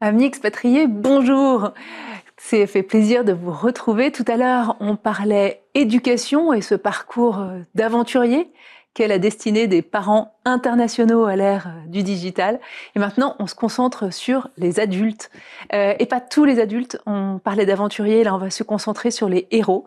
Amis expatriés, bonjour. C'est fait plaisir de vous retrouver. Tout à l'heure, on parlait éducation et ce parcours d'aventurier qu'est la destinée des parents internationaux à l'ère du digital. Et maintenant, on se concentre sur les adultes. Et pas tous les adultes. On parlait d'aventuriers, là on va se concentrer sur les héros.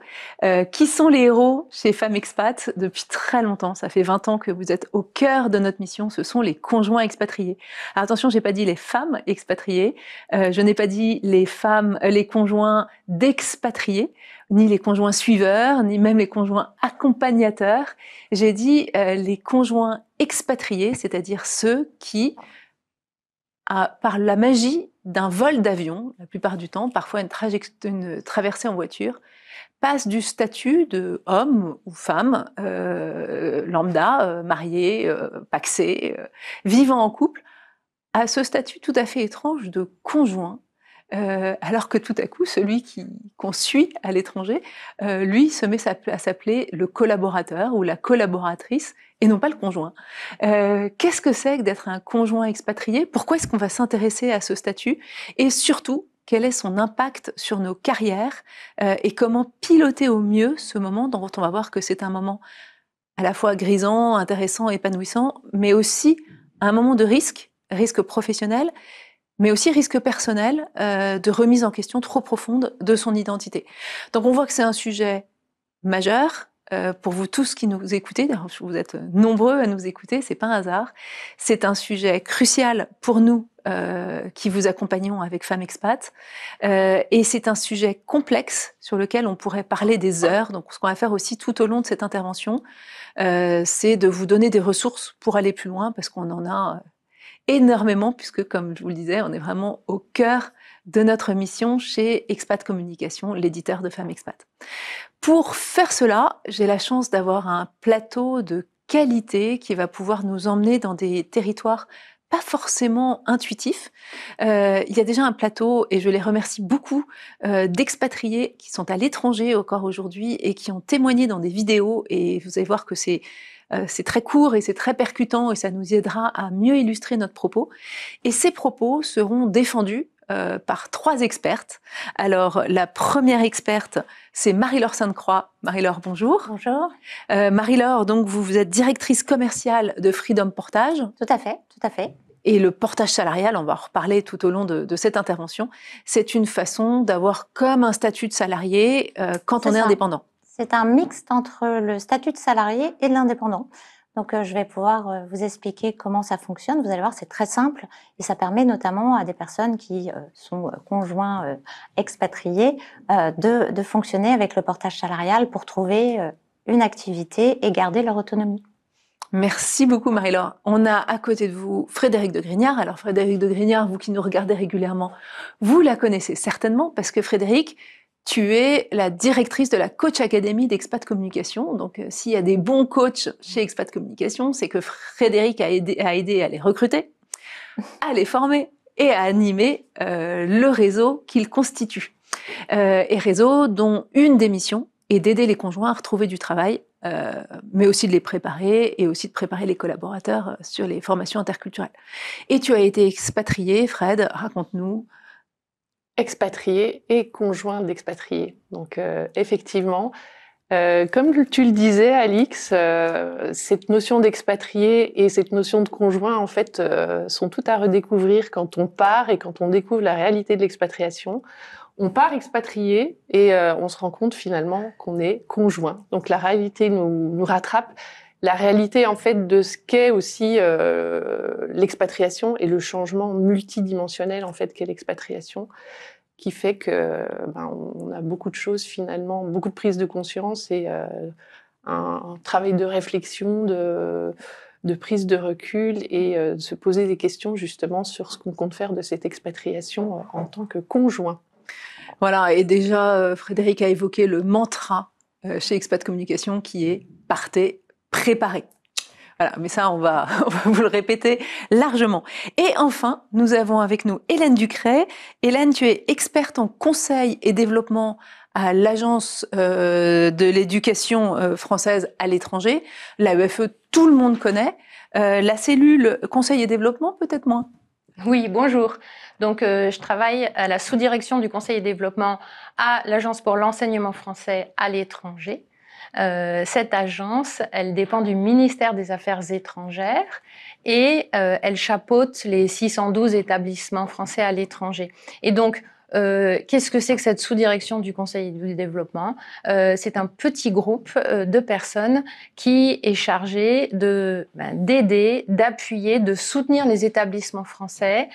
Qui sont les héros chez Femmes Expat depuis très longtemps? Ça fait 20 ans que vous êtes au cœur de notre mission. Ce sont les conjoints expatriés. Alors attention, j'ai pas dit les femmes expatriées. Je n'ai pas dit les femmes, les conjoints d'expatriés, ni les conjoints suiveurs, ni même les conjoints accompagnateurs. J'ai dit les conjoints expatriés, c'est-à-dire ceux qui, par la magie d'un vol d'avion, la plupart du temps, parfois une traversée en voiture, passent du statut de homme ou femme lambda, marié, pacsé, vivant en couple, à ce statut tout à fait étrange de conjoint, alors que tout à coup, celui qu'on suit à l'étranger, lui se met à s'appeler le collaborateur ou la collaboratrice et non pas le conjoint. Qu'est-ce que c'est que d'être un conjoint expatrié? Pourquoi est-ce qu'on va s'intéresser à ce statut? Et surtout, quel est son impact sur nos carrières et comment piloter au mieux ce moment dont on va voir que c'est un moment à la fois grisant, intéressant, épanouissant, mais aussi un moment de risque professionnel, mais aussi risque personnel de remise en question trop profonde de son identité. Donc on voit que c'est un sujet majeur pour vous tous qui nous écoutez. D'ailleurs, vous êtes nombreux à nous écouter, c'est pas un hasard. C'est un sujet crucial pour nous qui vous accompagnons avec Femmes Expat, et c'est un sujet complexe sur lequel on pourrait parler des heures. Donc ce qu'on va faire aussi tout au long de cette intervention, c'est de vous donner des ressources pour aller plus loin, parce qu'on en a énormément, puisque comme je vous le disais, on est vraiment au cœur de notre mission chez Expat Communication, l'éditeur de Femmes Expat. Pour faire cela, j'ai la chance d'avoir un plateau de qualité qui va pouvoir nous emmener dans des territoires pas forcément intuitifs. Il y a déjà un plateau, et je les remercie beaucoup, d'expatriés qui sont à l'étranger encore aujourd'hui et qui ont témoigné dans des vidéos, et vous allez voir que c'est très court et c'est très percutant et ça nous aidera à mieux illustrer notre propos. Et ces propos seront défendus par 3 expertes. Alors, la première experte, c'est Marie-Laure Sainte-Croix. Marie-Laure, bonjour. Bonjour. Marie-Laure, donc vous êtes directrice commerciale de Freedom Portage. Tout à fait, tout à fait. Et le portage salarial, on va en reparler tout au long de cette intervention, c'est une façon d'avoir comme un statut de salarié quand on est indépendant. C'est un mixte entre le statut de salarié et de l'indépendant. Donc, je vais pouvoir vous expliquer comment ça fonctionne. Vous allez voir, c'est très simple et ça permet notamment à des personnes qui sont conjoints expatriés de fonctionner avec le portage salarial pour trouver une activité et garder leur autonomie. Merci beaucoup Marie-Laure. On a à côté de vous Frédéric de Grignard. Alors Frédéric de Grignard, vous qui nous regardez régulièrement, vous la connaissez certainement parce que Frédéric, tu es la directrice de la Coach Academy d'Expat Communication. Donc, s'il y a des bons coachs chez Expat Communication, c'est que Frédéric a aidé à les recruter, à les former et à animer le réseau qu'il constitue. Et réseau dont une des missions est d'aider les conjoints à retrouver du travail, mais aussi de les préparer et aussi de préparer les collaborateurs sur les formations interculturelles. Et tu as été expatrié, Fred, raconte-nous. Expatrié et conjoint d'expatrié. Donc effectivement, comme tu le disais, Alix, cette notion d'expatrié et cette notion de conjoint, en fait, sont toutes à redécouvrir quand on part et quand on découvre la réalité de l'expatriation. On part expatrié et on se rend compte finalement qu'on est conjoint. Donc la réalité nous rattrape. La réalité, en fait, de ce qu'est aussi l'expatriation et le changement multidimensionnel, en fait, qu'est l'expatriation, qui fait que on a beaucoup de choses, finalement, beaucoup de prise de conscience et un travail de réflexion, de prise de recul et de se poser des questions, justement, sur ce qu'on compte faire de cette expatriation en tant que conjoint. Voilà, et déjà, Frédéric a évoqué le mantra chez Expat Communication qui est « partez préparé ». Voilà, mais ça, on va vous le répéter largement. Et enfin, nous avons avec nous Hélène Ducret. Hélène, tu es experte en conseil et développement à l'Agence de l'éducation française à l'étranger. L'AEFE, tout le monde connaît. La cellule conseil et développement, peut-être moins. Oui, bonjour. Donc, je travaille à la sous-direction du Conseil et développement à l'Agence pour l'enseignement français à l'étranger. Cette agence, elle dépend du ministère des Affaires étrangères et elle chapeaute les 612 établissements français à l'étranger. Et donc, qu'est-ce que c'est que cette sous-direction du Conseil du développement? C'est un petit groupe de personnes qui est chargé d'aider, d'appuyer, de soutenir les établissements français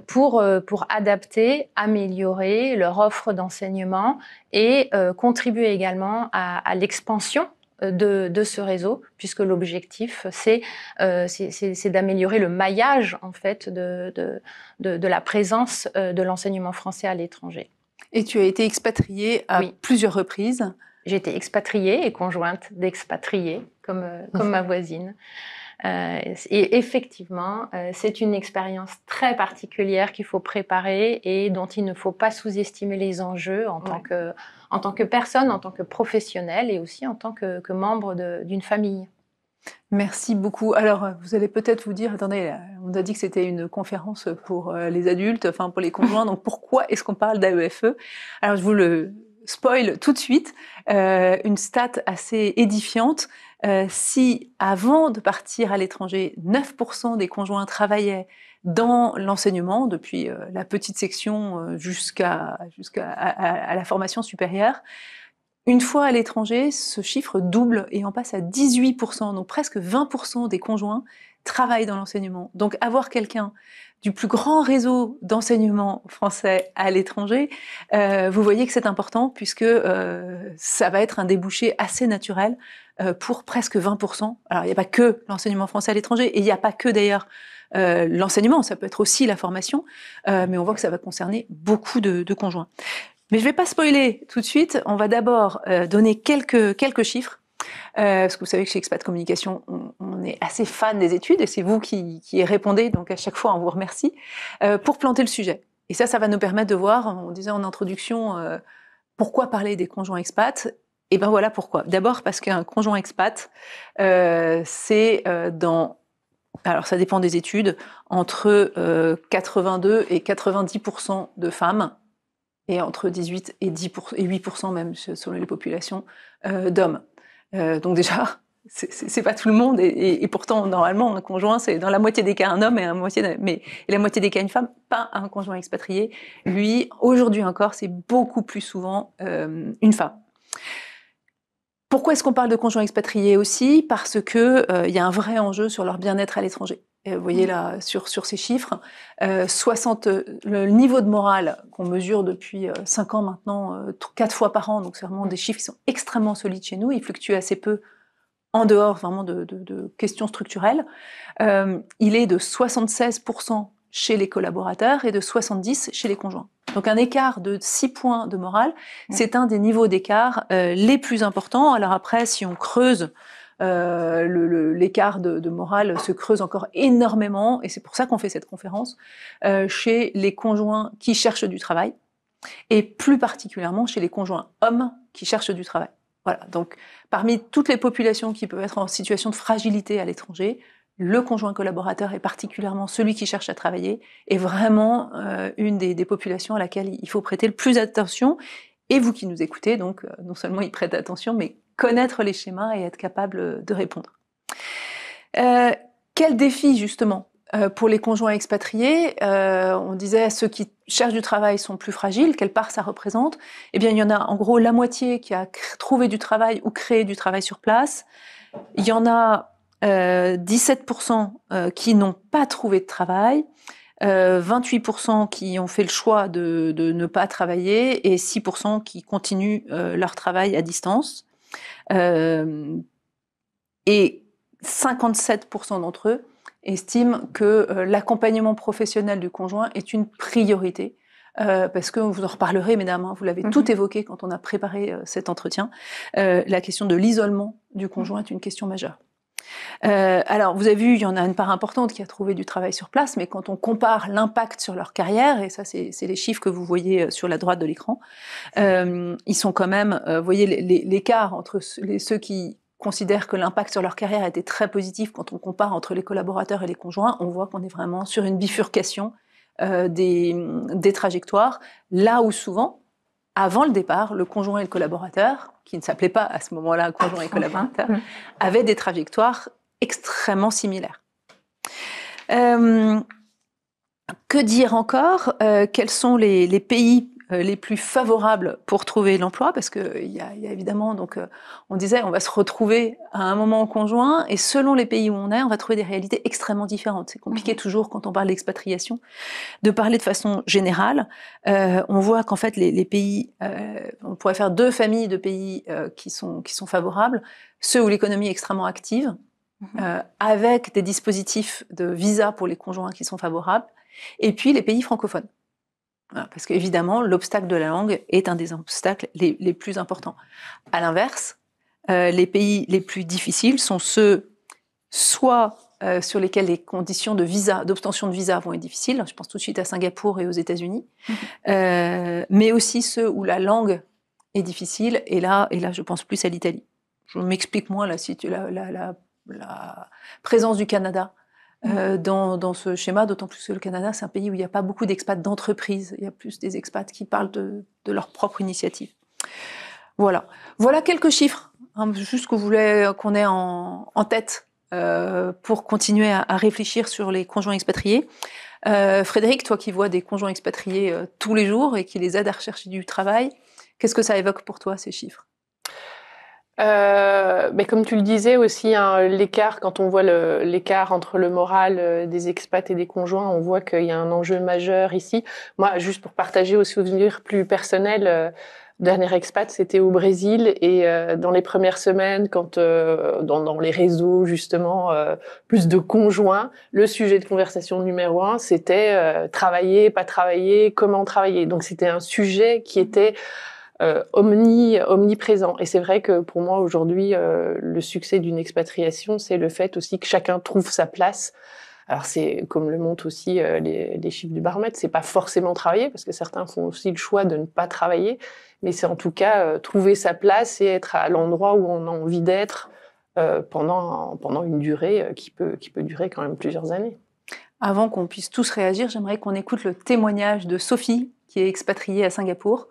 pour adapter, améliorer leur offre d'enseignement et contribuer également à l'expansion de ce réseau, puisque l'objectif, c'est d'améliorer le maillage, en fait, de la présence de l'enseignement français à l'étranger. Et tu as été expatriée à plusieurs reprises. J'ai été expatriée et conjointe d'expatriés, comme ma voisine. Et effectivement, c'est une expérience très particulière qu'il faut préparer et dont il ne faut pas sous-estimer les enjeux en tant que personne, en tant que professionnel et aussi en tant que membre d'une famille. Merci beaucoup. Alors, vous allez peut-être vous dire, attendez, on a dit que c'était une conférence pour les adultes, enfin pour les conjoints, donc pourquoi est-ce qu'on parle d'AEFE? Alors, je vous le spoil tout de suite, une stat assez édifiante. Si avant de partir à l'étranger, 9% des conjoints travaillaient dans l'enseignement, depuis la petite section jusqu'à la formation supérieure, une fois à l'étranger, ce chiffre double et on passe à 18%, donc presque 20% des conjoints travaillent dans l'enseignement. Donc avoir quelqu'un du plus grand réseau d'enseignement français à l'étranger, vous voyez que c'est important puisque ça va être un débouché assez naturel pour presque 20%. Alors il n'y a pas que l'enseignement français à l'étranger et il n'y a pas que d'ailleurs l'enseignement, ça peut être aussi la formation, mais on voit que ça va concerner beaucoup de conjoints. Mais je ne vais pas spoiler tout de suite. On va d'abord donner quelques chiffres. Parce que vous savez que chez Expat Communication, on est assez fan des études et c'est vous qui y répondez. Donc à chaque fois, on vous remercie pour planter le sujet. Et ça va nous permettre de voir, on disait en introduction, pourquoi parler des conjoints expats. Et ben voilà pourquoi. D'abord parce qu'un conjoint expat, c'est alors ça dépend des études, entre 82 et 90% de femmes, et entre 18 et 8% même selon les populations d'hommes. Donc déjà, c'est pas tout le monde, et pourtant normalement un conjoint c'est dans la moitié des cas un homme et la moitié des cas une femme, pas un conjoint expatrié. Lui, aujourd'hui encore, c'est beaucoup plus souvent une femme. Pourquoi est-ce qu'on parle de conjoints expatriés aussi? Parce que il y a un vrai enjeu sur leur bien-être à l'étranger. Vous voyez là sur ces chiffres, le niveau de morale qu'on mesure depuis 5 ans maintenant, 4 fois par an, donc c'est vraiment des chiffres qui sont extrêmement solides chez nous, ils fluctuent assez peu en dehors vraiment de questions structurelles. Il est de 76% chez les collaborateurs et de 70% chez les conjoints. Donc un écart de 6 points de morale, c'est un des niveaux d'écart les plus importants. Alors après, si on creuse, l'écart de morale se creuse encore énormément, et c'est pour ça qu'on fait cette conférence, chez les conjoints qui cherchent du travail, et plus particulièrement chez les conjoints hommes qui cherchent du travail. Voilà, donc parmi toutes les populations qui peuvent être en situation de fragilité à l'étranger, le conjoint collaborateur est particulièrement celui qui cherche à travailler, est vraiment une des populations à laquelle il faut prêter le plus attention. Et vous qui nous écoutez, donc non seulement y prêter attention, mais connaître les schémas et être capable de répondre. Quel défi justement pour les conjoints expatriés? On disait ceux qui cherchent du travail sont plus fragiles. Quelle part ça représente? Eh bien, il y en a en gros la moitié qui a trouvé du travail ou créé du travail sur place. Il y en a 17% qui n'ont pas trouvé de travail, 28% qui ont fait le choix de ne pas travailler et 6% qui continuent leur travail à distance. Et 57% d'entre eux estiment que l'accompagnement professionnel du conjoint est une priorité. Parce que vous en reparlerez, mesdames, hein, vous l'avez tout évoqué quand on a préparé cet entretien. La question de l'isolement du conjoint est une question majeure. Alors, vous avez vu, il y en a une part importante qui a trouvé du travail sur place, mais quand on compare l'impact sur leur carrière, et ça, c'est les chiffres que vous voyez sur la droite de l'écran, ils sont quand même, vous voyez l'écart entre ceux qui considèrent que l'impact sur leur carrière a été très positif quand on compare entre les collaborateurs et les conjoints, on voit qu'on est vraiment sur une bifurcation des trajectoires, là où souvent, avant le départ, le conjoint et le collaborateur, qui ne s'appelait pas à ce moment-là conjoint et collaborateur, avaient des trajectoires extrêmement similaires. Que dire encore? Quels sont les pays les plus favorables pour trouver l'emploi? Parce qu'il y a évidemment, donc, on disait, on va se retrouver à un moment en conjoint, et selon les pays où on est, on va trouver des réalités extrêmement différentes. C'est compliqué toujours, quand on parle d'expatriation, de parler de façon générale. On voit qu'en fait, les pays, on pourrait faire 2 familles de pays qui sont favorables. Ceux où l'économie est extrêmement active, avec des dispositifs de visa pour les conjoints qui sont favorables, et puis les pays francophones. Voilà, parce qu'évidemment, l'obstacle de la langue est un des obstacles les plus importants. À l'inverse, les pays les plus difficiles sont ceux soit sur lesquels les conditions de visa, d'obtention de visa vont être difficiles, je pense tout de suite à Singapour et aux États-Unis, mais aussi ceux où la langue est difficile, et là je pense plus à l'Italie. Je m'explique moins la présence du Canada dans ce schéma, d'autant plus que le Canada, c'est un pays où il n'y a pas beaucoup d'expats d'entreprise, il y a plus des expats qui parlent de leur propre initiative. Voilà quelques chiffres, hein, juste que vous voulez qu'on ait en tête pour continuer à réfléchir sur les conjoints expatriés. Frédéric, toi qui vois des conjoints expatriés tous les jours et qui les aident à rechercher du travail, qu'est-ce que ça évoque pour toi, ces chiffres? Mais comme tu le disais aussi, hein, l'écart, quand on voit l'écart entre le moral des expats et des conjoints, on voit qu'il y a un enjeu majeur ici. Moi, juste pour partager au souvenir plus personnel, dernier expat, c'était au Brésil, et dans les premières semaines, quand dans les réseaux justement, plus de conjoints, le sujet de conversation numéro 1, c'était travailler, pas travailler, comment travailler. Donc c'était un sujet qui était omniprésent. Et c'est vrai que pour moi aujourd'hui, le succès d'une expatriation, c'est le fait aussi que chacun trouve sa place. Alors c'est, comme le montrent aussi les chiffres du baromètre, c'est pas forcément travailler, parce que certains font aussi le choix de ne pas travailler, mais c'est en tout cas trouver sa place et être à l'endroit où on a envie d'être pendant une durée qui peut durer quand même plusieurs années. Avant qu'on puisse tous réagir, j'aimerais qu'on écoute le témoignage de Sophie, qui est expatriée à Singapour,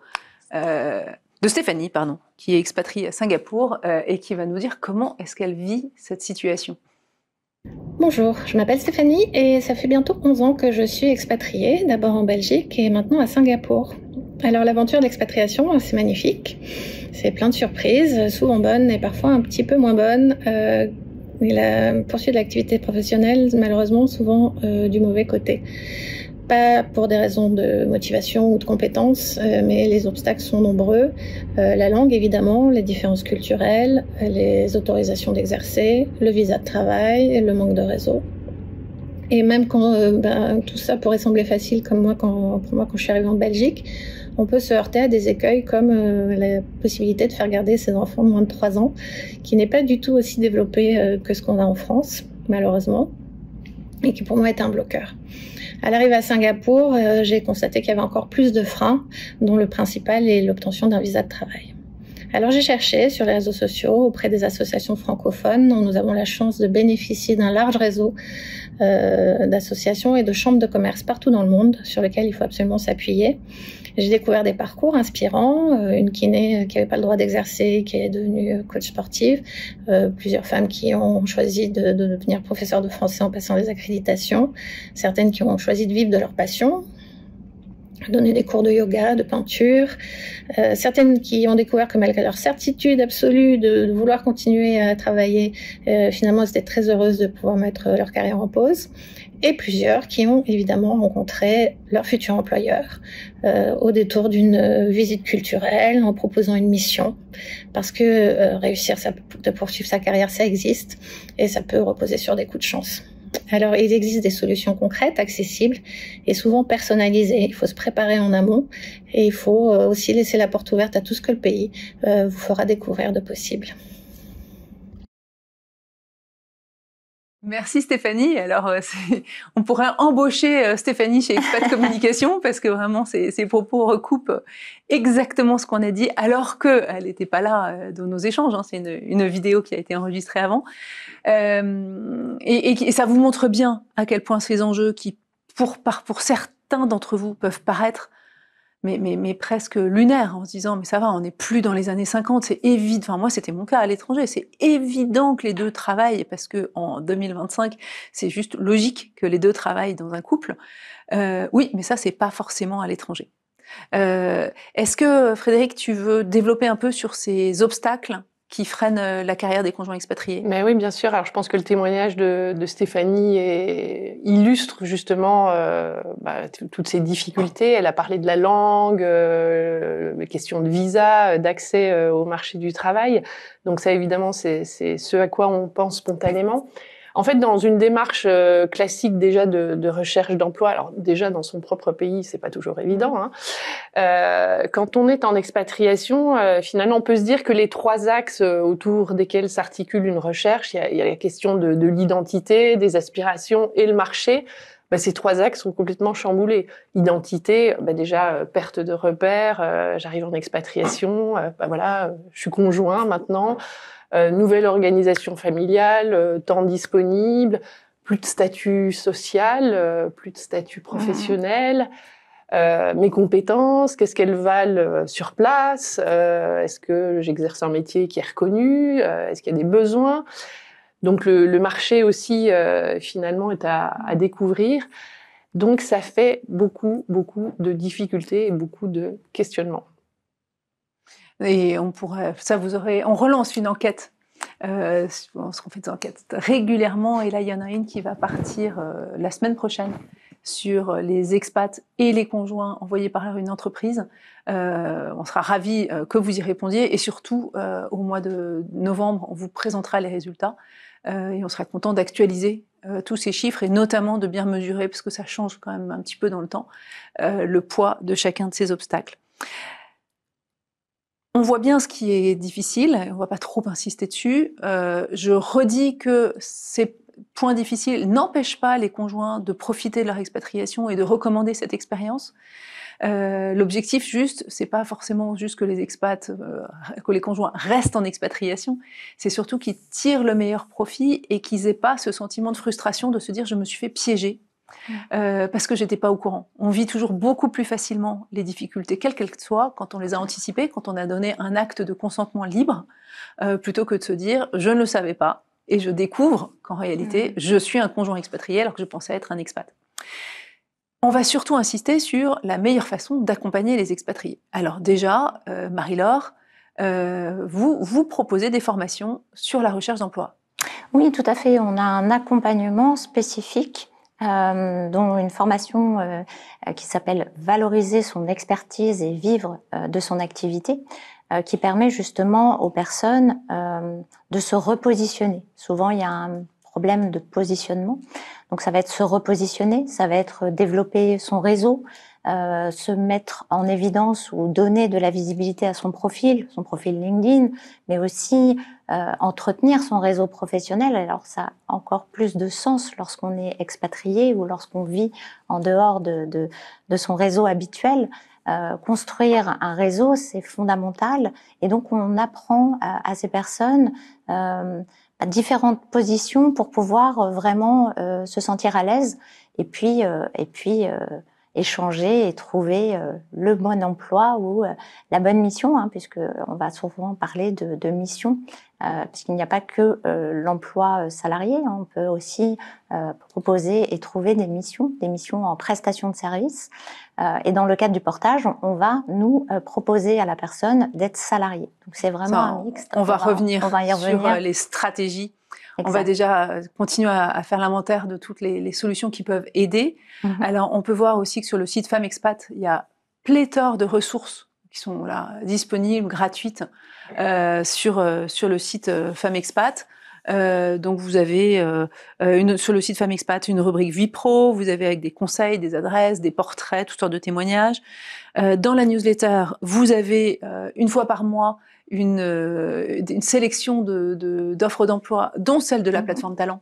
de Stéphanie, pardon, qui est expatriée à Singapour et qui va nous dire comment est-ce qu'elle vit cette situation. Bonjour, je m'appelle Stéphanie et ça fait bientôt 11 ans que je suis expatriée, d'abord en Belgique et maintenant à Singapour. Alors l'aventure d'expatriation, c'est magnifique, c'est plein de surprises, souvent bonnes et parfois un petit peu moins bonnes. La poursuite de l'activité professionnelle, malheureusement, souvent du mauvais côté. Pas pour des raisons de motivation ou de compétences, mais les obstacles sont nombreux. La langue, évidemment, les différences culturelles, les autorisations d'exercer, le visa de travail, le manque de réseau. Et même quand tout ça pourrait sembler facile, comme pour moi quand je suis arrivée en Belgique, on peut se heurter à des écueils comme la possibilité de faire garder ses enfants de moins de 3 ans, qui n'est pas du tout aussi développée que ce qu'on a en France, malheureusement, et qui pour moi est un bloqueur. À l'arrivée à Singapour, j'ai constaté qu'il y avait encore plus de freins, dont le principal est l'obtention d'un visa de travail. Alors j'ai cherché sur les réseaux sociaux auprès des associations francophones, dont nous avons la chance de bénéficier d'un large réseau d'associations et de chambres de commerce partout dans le monde sur lesquelles il faut absolument s'appuyer. J'ai découvert des parcours inspirants, une kiné qui n'avait pas le droit d'exercer, qui est devenue coach sportive, plusieurs femmes qui ont choisi de devenir professeurs de français en passant les accréditations, certaines qui ont choisi de vivre de leur passion, donner des cours de yoga, de peinture, certaines qui ont découvert que malgré leur certitude absolue de vouloir continuer à travailler, finalement elles étaient très heureuses de pouvoir mettre leur carrière en pause, et plusieurs qui ont évidemment rencontré leur futur employeur au détour d'une visite culturelle, en proposant une mission, parce que réussir de poursuivre sa carrière, ça existe, et ça peut reposer sur des coups de chance. Alors, il existe des solutions concrètes, accessibles et souvent personnalisées. Il faut se préparer en amont et il faut aussi laisser la porte ouverte à tout ce que le pays vous fera découvrir de possible. Merci Stéphanie. Alors, on pourrait embaucher Stéphanie chez Expat Communication parce que vraiment, ses propos recoupent exactement ce qu'on a dit, alors qu'elle n'était pas là dans nos échanges. Hein. C'est une vidéo qui a été enregistrée avant. Et ça vous montre bien à quel point ces enjeux qui, pour certains d'entre vous, peuvent paraître mais presque lunaire, en se disant mais ça va, on n'est plus dans les années 50, c'est évident. Enfin moi c'était mon cas à l'étranger, c'est évident que les deux travaillent parce que en 2025 c'est juste logique que les deux travaillent dans un couple. Oui, mais ça c'est pas forcément à l'étranger. Est-ce que Frédéric, tu veux développer un peu sur ces obstacles qui freinent la carrière des conjoints expatriés? Mais oui, bien sûr. Alors, je pense que le témoignage de Stéphanie illustre justement toutes ces difficultés. Elle a parlé de la langue, les questions de visa, d'accès au marché du travail. Donc ça, évidemment, c'est ce à quoi on pense spontanément. En fait, dans une démarche classique déjà de recherche d'emploi, alors déjà dans son propre pays, c'est pas toujours évident. Hein. Quand on est en expatriation, finalement, on peut se dire que les trois axes autour desquels s'articule une recherche, il y a la question de l'identité, des aspirations et le marché. Ces trois axes sont complètement chamboulés. Identité, déjà perte de repères. J'arrive en expatriation, voilà, je suis conjoint maintenant. Nouvelle organisation familiale, temps disponible, plus de statut social, plus de statut professionnel, mes compétences, qu'est-ce qu'elles valent sur place, est-ce que j'exerce un métier qui est reconnu, est-ce qu'il y a des besoins. Donc le marché aussi, finalement, est à découvrir. Donc ça fait beaucoup de difficultés et beaucoup de questionnements. Et on relance une enquête. On se fait des enquêtes régulièrement, et là il y en a une qui va partir la semaine prochaine sur les expats et les conjoints envoyés par une entreprise. On sera ravis que vous y répondiez, et surtout au mois de novembre on vous présentera les résultats et on sera content d'actualiser tous ces chiffres, et notamment de bien mesurer, parce que ça change quand même un petit peu dans le temps, le poids de chacun de ces obstacles. On voit bien ce qui est difficile, on ne va pas trop insister dessus. Je redis que ces points difficiles n'empêchent pas les conjoints de profiter de leur expatriation et de recommander cette expérience. L'objectif juste, c'est pas forcément juste que les expats, que les conjoints restent en expatriation, c'est surtout qu'ils tirent le meilleur profit et qu'ils n'aient pas ce sentiment de frustration de se dire je me suis fait piéger. Parce que j'étais pas au courant. On vit toujours beaucoup plus facilement les difficultés, quelles qu'elles soient, quand on les a anticipées, quand on a donné un acte de consentement libre, plutôt que de se dire je ne le savais pas et je découvre qu'en réalité je suis un conjoint expatrié alors que je pensais être un expat. On va surtout insister sur la meilleure façon d'accompagner les expatriés. Alors déjà, Marie-Laure, vous proposez des formations sur la recherche d'emploi. Oui, tout à fait. On a un accompagnement spécifique, dont une formation qui s'appelle « Valoriser son expertise et vivre de son activité », qui permet justement aux personnes de se repositionner. Souvent, il y a un problème de positionnement. Donc, ça va être se repositionner, ça va être développer son réseau, se mettre en évidence ou donner de la visibilité à son profil LinkedIn, mais aussi entretenir son réseau professionnel. Alors ça a encore plus de sens lorsqu'on est expatrié ou lorsqu'on vit en dehors de son réseau habituel. Construire un réseau, c'est fondamental, et donc on apprend à ces personnes à différentes positions pour pouvoir vraiment se sentir à l'aise et puis échanger et trouver le bon emploi ou la bonne mission, hein, puisque on va souvent parler de mission, puisqu'il n'y a pas que l'emploi salarié, hein, on peut aussi proposer et trouver des missions en prestation de services. Et dans le cadre du portage, on va nous proposer à la personne d'être salarié. Donc c'est vraiment un mix. On va y revenir sur les stratégies. Exact. On va déjà continuer à faire l'inventaire de toutes les solutions qui peuvent aider. Alors, on peut voir aussi que sur le site Femmes Expat, il y a pléthore de ressources qui sont là, disponibles, gratuites, sur le site Femmes Expat. Donc, vous avez sur le site Femmes Expat une rubrique Vie Pro, vous avez avec des conseils, des adresses, des portraits, toutes sortes de témoignages. Dans la newsletter, vous avez une fois par mois une sélection d'offres d'emploi, dont celle de la plateforme Talent,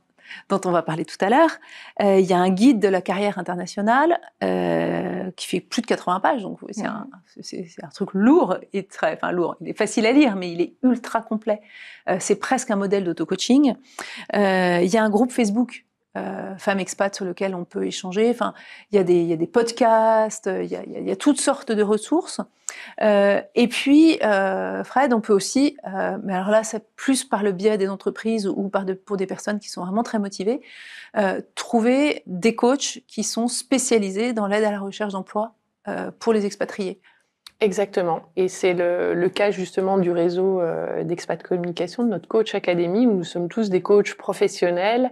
dont on va parler tout à l'heure. Il y a un guide de la carrière internationale qui fait plus de 80 pages, donc c'est un truc lourd et lourd. Il est facile à lire, mais il est ultra complet. C'est presque un modèle d'auto-coaching. Il y a un groupe Facebook Femmes Expat sur lequel on peut échanger. Enfin, il y a des podcasts, il y a toutes sortes de ressources. Et puis, Fred, on peut aussi, mais alors là, c'est plus par le biais des entreprises ou pour des personnes qui sont vraiment très motivées, trouver des coachs qui sont spécialisés dans l'aide à la recherche d'emploi pour les expatriés. Exactement. Et c'est le cas justement du réseau d'Expat Communication, de notre Coach Academy, où nous sommes tous des coachs professionnels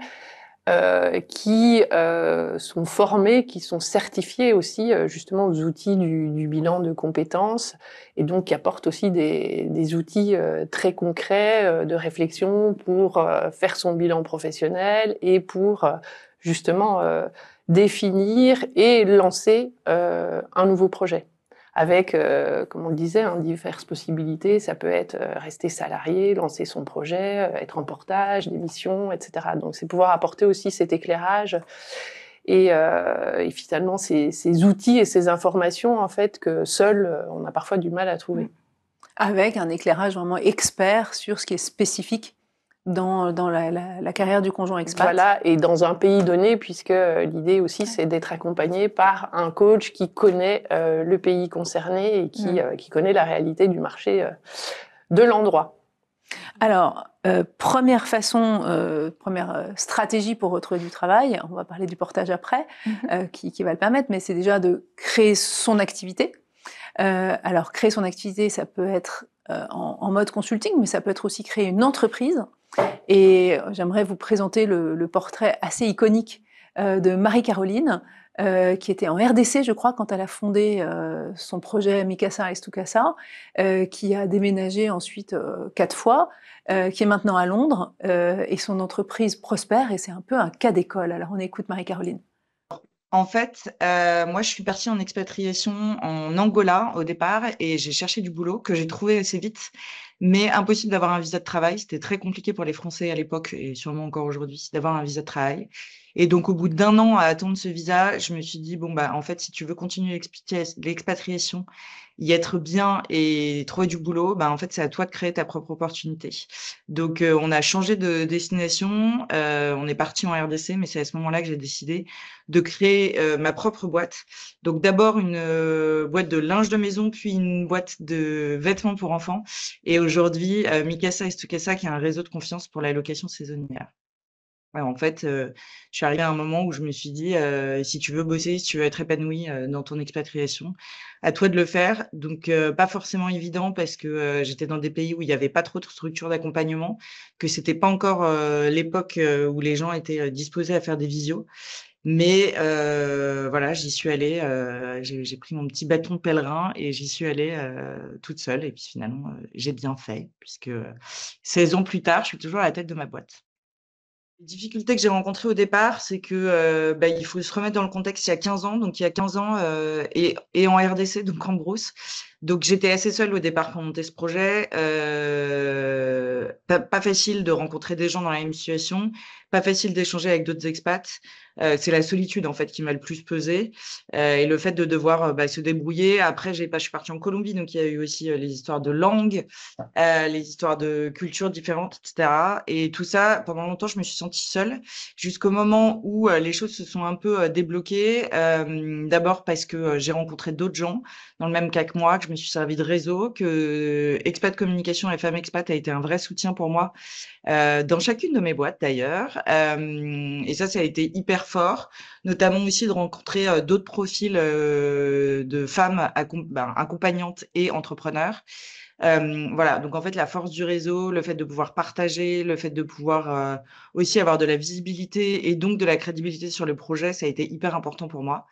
qui sont formés, qui sont certifiés aussi justement aux outils du bilan de compétences, et donc qui apportent aussi des outils très concrets de réflexion pour faire son bilan professionnel et pour justement définir et lancer un nouveau projet. Avec, comme on le disait, diverses possibilités. Ça peut être rester salarié, lancer son projet, être en portage, des missions, etc. Donc, c'est pouvoir apporter aussi cet éclairage et finalement ces outils et ces informations en fait que seul on a parfois du mal à trouver. Avec un éclairage vraiment expert sur ce qui est spécifique dans la carrière du conjoint expat. Voilà, et dans un pays donné, puisque l'idée aussi, c'est d'être accompagné par un coach qui connaît le pays concerné et qui connaît la réalité du marché de l'endroit. Alors, première stratégie pour retrouver du travail, on va parler du portage après, qui va le permettre, mais c'est déjà de créer son activité. Alors, créer son activité, ça peut être en mode consulting, mais ça peut être aussi créer une entreprise. Et j'aimerais vous présenter le portrait assez iconique de Marie-Caroline, qui était en RDC, je crois, quand elle a fondé son projet Mikasa Estukasa, qui a déménagé ensuite 4 fois, qui est maintenant à Londres, et son entreprise prospère, et c'est un peu un cas d'école. Alors on écoute Marie-Caroline. En fait, moi, je suis partie en expatriation en Angola au départ et j'ai cherché du boulot que j'ai trouvé assez vite, mais impossible d'avoir un visa de travail. C'était très compliqué pour les Français à l'époque et sûrement encore aujourd'hui d'avoir un visa de travail. Et donc, au bout d'1 an à attendre ce visa, je me suis dit, bon, bah, en fait, si tu veux continuer l'expatriation, y être bien et trouver du boulot, bah, en fait, c'est à toi de créer ta propre opportunité. Donc, on a changé de destination. On est parti en RDC, mais c'est à ce moment-là que j'ai décidé de créer ma propre boîte. Donc, d'abord une boîte de linge de maison, puis une boîte de vêtements pour enfants. Et aujourd'hui, Mikasa Estukasa, qui est un réseau de confiance pour la location saisonnière. Ouais, en fait, je suis arrivée à un moment où je me suis dit, si tu veux bosser, si tu veux être épanouie dans ton expatriation, à toi de le faire. Donc, pas forcément évident parce que j'étais dans des pays où il n'y avait pas trop de structures d'accompagnement, que c'était pas encore l'époque où les gens étaient disposés à faire des visios. Mais voilà, j'y suis allée, j'ai pris mon petit bâton de pèlerin et j'y suis allée toute seule. Et puis finalement, j'ai bien fait puisque 16 ans plus tard, je suis toujours à la tête de ma boîte. Les difficultés que j'ai rencontrées au départ, c'est que il faut se remettre dans le contexte il y a 15 ans. Donc, il y a 15 ans et en RDC, donc en brousse. Donc, j'étais assez seule au départ pour monter ce projet. Pas facile de rencontrer des gens dans la même situation. Pas facile d'échanger avec d'autres expats. C'est la solitude en fait qui m'a le plus pesé et le fait de devoir se débrouiller. Après, je suis partie en Colombie, donc il y a eu aussi les histoires de langue, les histoires de cultures différentes, etc. Et tout ça, pendant longtemps, je me suis sentie seule jusqu'au moment où les choses se sont un peu débloquées. D'abord parce que j'ai rencontré d'autres gens dans le même cas que moi, que je me suis servi de réseau, que Expat Communication et Femmes Expat a été un vrai soutien pour moi dans chacune de mes boîtes d'ailleurs. Et ça a été hyper fort, notamment aussi de rencontrer d'autres profils de femmes accompagnantes et entrepreneurs. Voilà, donc en fait, la force du réseau, le fait de pouvoir partager, le fait de pouvoir aussi avoir de la visibilité et donc de la crédibilité sur le projet, ça a été hyper important pour moi.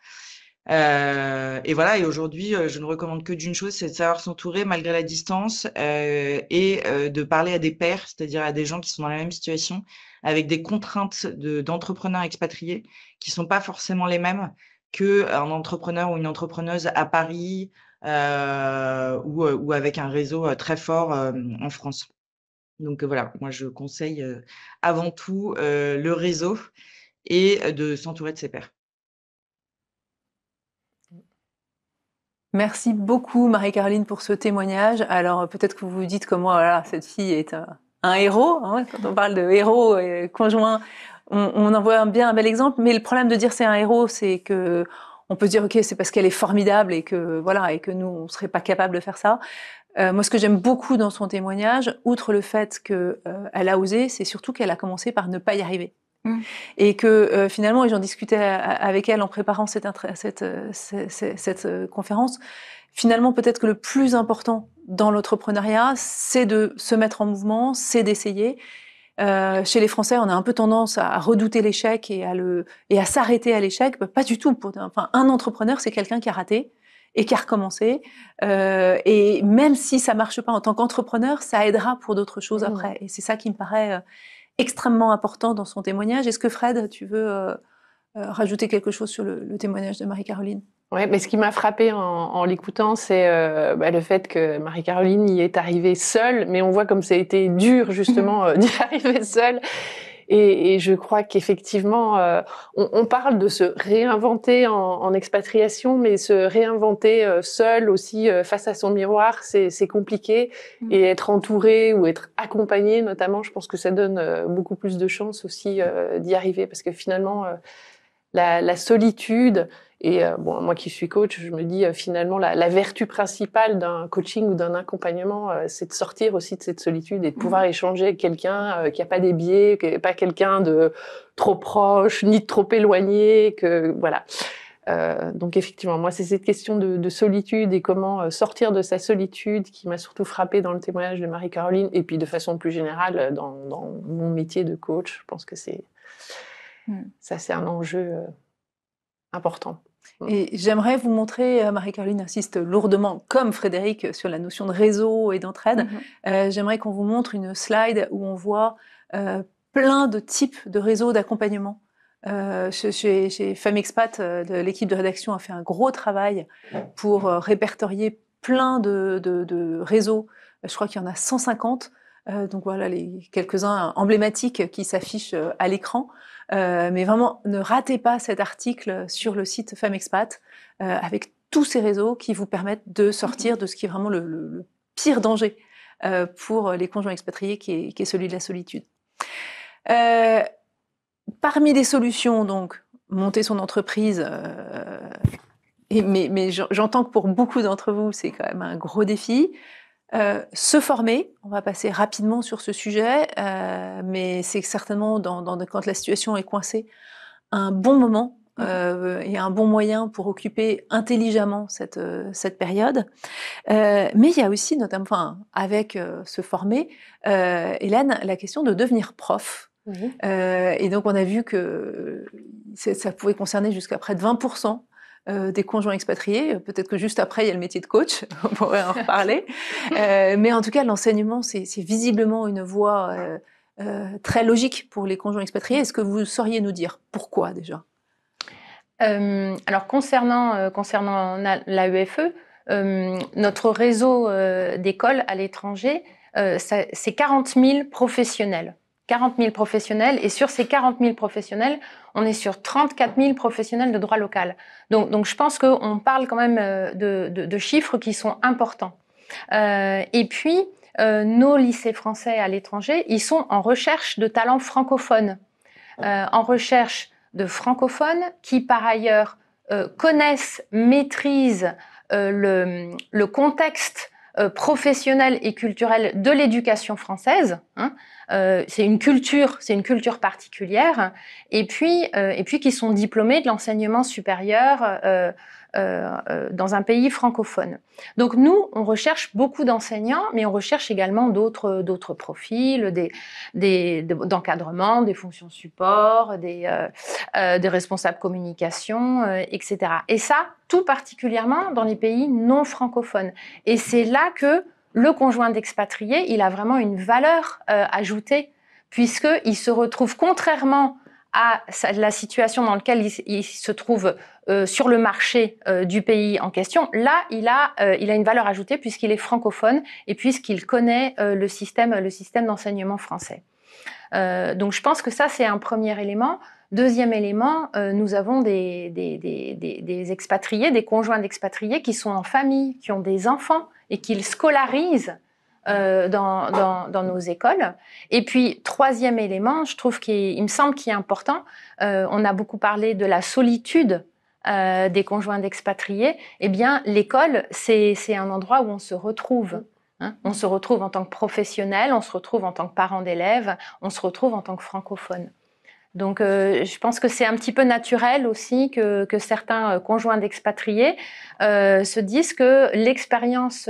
Et voilà, et aujourd'hui, je ne recommande que d'une chose, c'est de savoir s'entourer malgré la distance et de parler à des pairs, c'est-à-dire à des gens qui sont dans la même situation, avec des contraintes d'entrepreneurs expatriés qui sont pas forcément les mêmes qu'un entrepreneur ou une entrepreneuse à Paris ou avec un réseau très fort en France. Donc voilà, moi je conseille avant tout le réseau et de s'entourer de ses pairs. Merci beaucoup Marie-Caroline pour ce témoignage. Alors peut-être que vous vous dites que moi, voilà, cette fille est un héros. Hein, quand on parle de héros et conjoint, on en voit bien un bel exemple. Mais le problème de dire c'est un héros, c'est que on peut se dire ok, c'est parce qu'elle est formidable et que voilà, et que nous on serait pas capable de faire ça. Moi, ce que j'aime beaucoup dans son témoignage, outre le fait que elle a osé, c'est surtout qu'elle a commencé par ne pas y arriver. Et que finalement, et j'en discutais avec elle en préparant cette conférence, finalement, peut-être que le plus important dans l'entrepreneuriat, c'est de se mettre en mouvement, c'est d'essayer. Chez les Français, on a un peu tendance à redouter l'échec et à s'arrêter à l'échec. Pas du tout. Enfin, un entrepreneur, c'est quelqu'un qui a raté et qui a recommencé. Et même si ça marche pas en tant qu'entrepreneur, ça aidera pour d'autres choses après. Et c'est ça qui me paraît extrêmement important dans son témoignage. Est-ce que Fred, tu veux rajouter quelque chose sur le témoignage de Marie-Caroline? Ouais, mais ce qui m'a frappé en l'écoutant, c'est le fait que Marie-Caroline y est arrivée seule, mais on voit comme ça a été dur justement d'y arriver seule. Et je crois qu'effectivement, on parle de se réinventer en expatriation, mais se réinventer seul aussi face à son miroir, c'est compliqué. Et être entouré ou être accompagné, notamment, je pense que ça donne beaucoup plus de chances aussi d'y arriver, parce que finalement, la solitude. Et bon, moi qui suis coach, je me dis finalement la vertu principale d'un coaching ou d'un accompagnement, c'est de sortir aussi de cette solitude et de pouvoir échanger avec quelqu'un qui a pas des biais, qui n'est pas quelqu'un de trop proche ni de trop éloigné, que voilà. Donc effectivement, moi c'est cette question de solitude et comment sortir de sa solitude qui m'a surtout frappée dans le témoignage de Marie-Caroline et puis de façon plus générale dans mon métier de coach. Je pense que c'est un enjeu important. Et j'aimerais vous montrer, Marie-Caroline insiste lourdement, comme Frédéric, sur la notion de réseau et d'entraide. J'aimerais qu'on vous montre une slide où on voit plein de types de réseaux d'accompagnement. Chez Femmes Expat, l'équipe de rédaction a fait un gros travail pour répertorier plein de réseaux. Je crois qu'il y en a 150. Donc voilà, les quelques-uns emblématiques qui s'affichent à l'écran. Mais vraiment, ne ratez pas cet article sur le site Femmes Expat avec tous ces réseaux qui vous permettent de sortir de ce qui est vraiment le pire danger pour les conjoints expatriés, qui est celui de la solitude. Parmi les solutions, donc, monter son entreprise, mais j'entends que pour beaucoup d'entre vous, c'est quand même un gros défi. Se former, on va passer rapidement sur ce sujet, mais c'est certainement, quand la situation est coincée, un bon moment et un bon moyen pour occuper intelligemment cette période. Mais il y a aussi, notamment avec se former, Hélène, la question de devenir prof. Et donc on a vu que ça pouvait concerner jusqu'à près de 20% des conjoints expatriés. Peut-être que juste après, il y a le métier de coach, on pourrait en reparler. Mais en tout cas, l'enseignement, c'est visiblement une voie très logique pour les conjoints expatriés. Est-ce que vous sauriez nous dire pourquoi déjà? Alors, concernant l'AEFE, notre réseau d'écoles à l'étranger, c'est 40 000 professionnels. 40 000 professionnels, et sur ces 40 000 professionnels, on est sur 34 000 professionnels de droit local. Donc je pense qu'on parle quand même de chiffres qui sont importants. Et puis, nos lycées français à l'étranger, ils sont en recherche de talents francophones, en recherche de francophones qui, par ailleurs, connaissent, maîtrisent le contexte professionnel et culturel de l'éducation française. C'est une culture particulière, et puis qui sont diplômés de l'enseignement supérieur dans un pays francophone. Donc nous, on recherche beaucoup d'enseignants, mais on recherche également d'autres profils, d'encadrement, des fonctions support, des responsables communication, etc. Et ça, tout particulièrement dans les pays non francophones. Et c'est là que le conjoint d'expatrié, il a vraiment une valeur ajoutée, puisqu'il se retrouve, contrairement à la situation dans laquelle il se trouve sur le marché du pays en question, là, il a une valeur ajoutée puisqu'il est francophone et puisqu'il connaît le système d'enseignement français. Donc, je pense que ça, c'est un premier élément. Deuxième élément, nous avons des expatriés, des conjoints d'expatriés qui sont en famille, qui ont des enfants et qu'ils scolarisent dans nos écoles. Et puis, troisième élément, je trouve qu'il me semble qu'il est important, on a beaucoup parlé de la solitude des conjoints d'expatriés. Eh bien, l'école, c'est un endroit où on se retrouve. Hein. On se retrouve en tant que professionnel, on se retrouve en tant que parent d'élèves, on se retrouve en tant que francophone. Donc, je pense que c'est un petit peu naturel aussi que certains conjoints d'expatriés se disent que l'expérience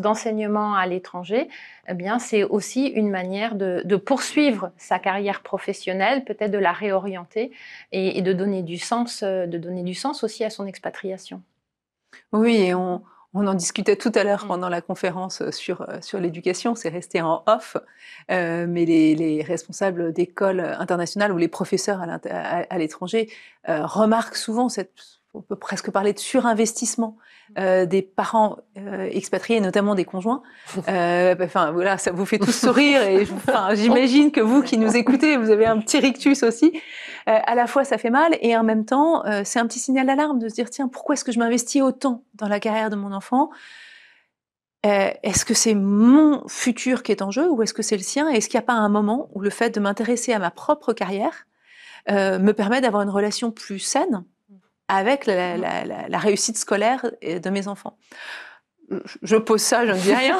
d'enseignement à l'étranger, eh bien, c'est aussi une manière de poursuivre sa carrière professionnelle, peut-être de la réorienter et de donner du sens aussi à son expatriation. Oui, et on en discutait tout à l'heure pendant la conférence sur l'éducation, c'est resté en off, mais les responsables d'écoles internationales ou les professeurs à l'étranger remarquent souvent on peut presque parler de surinvestissement des parents expatriés, notamment des conjoints. Enfin voilà, ça vous fait tous sourire et j'imagine que vous qui nous écoutez, vous avez un petit rictus aussi. À la fois, ça fait mal et en même temps, c'est un petit signal d'alarme de se dire tiens, pourquoi est-ce que je m'investis autant dans la carrière de mon enfant ? Est-ce que c'est mon futur qui est en jeu ou est-ce que c'est le sien ? Est-ce qu'il n'y a pas un moment où le fait de m'intéresser à ma propre carrière me permet d'avoir une relation plus saine avec la réussite scolaire de mes enfants? Je pose ça, je ne dis rien.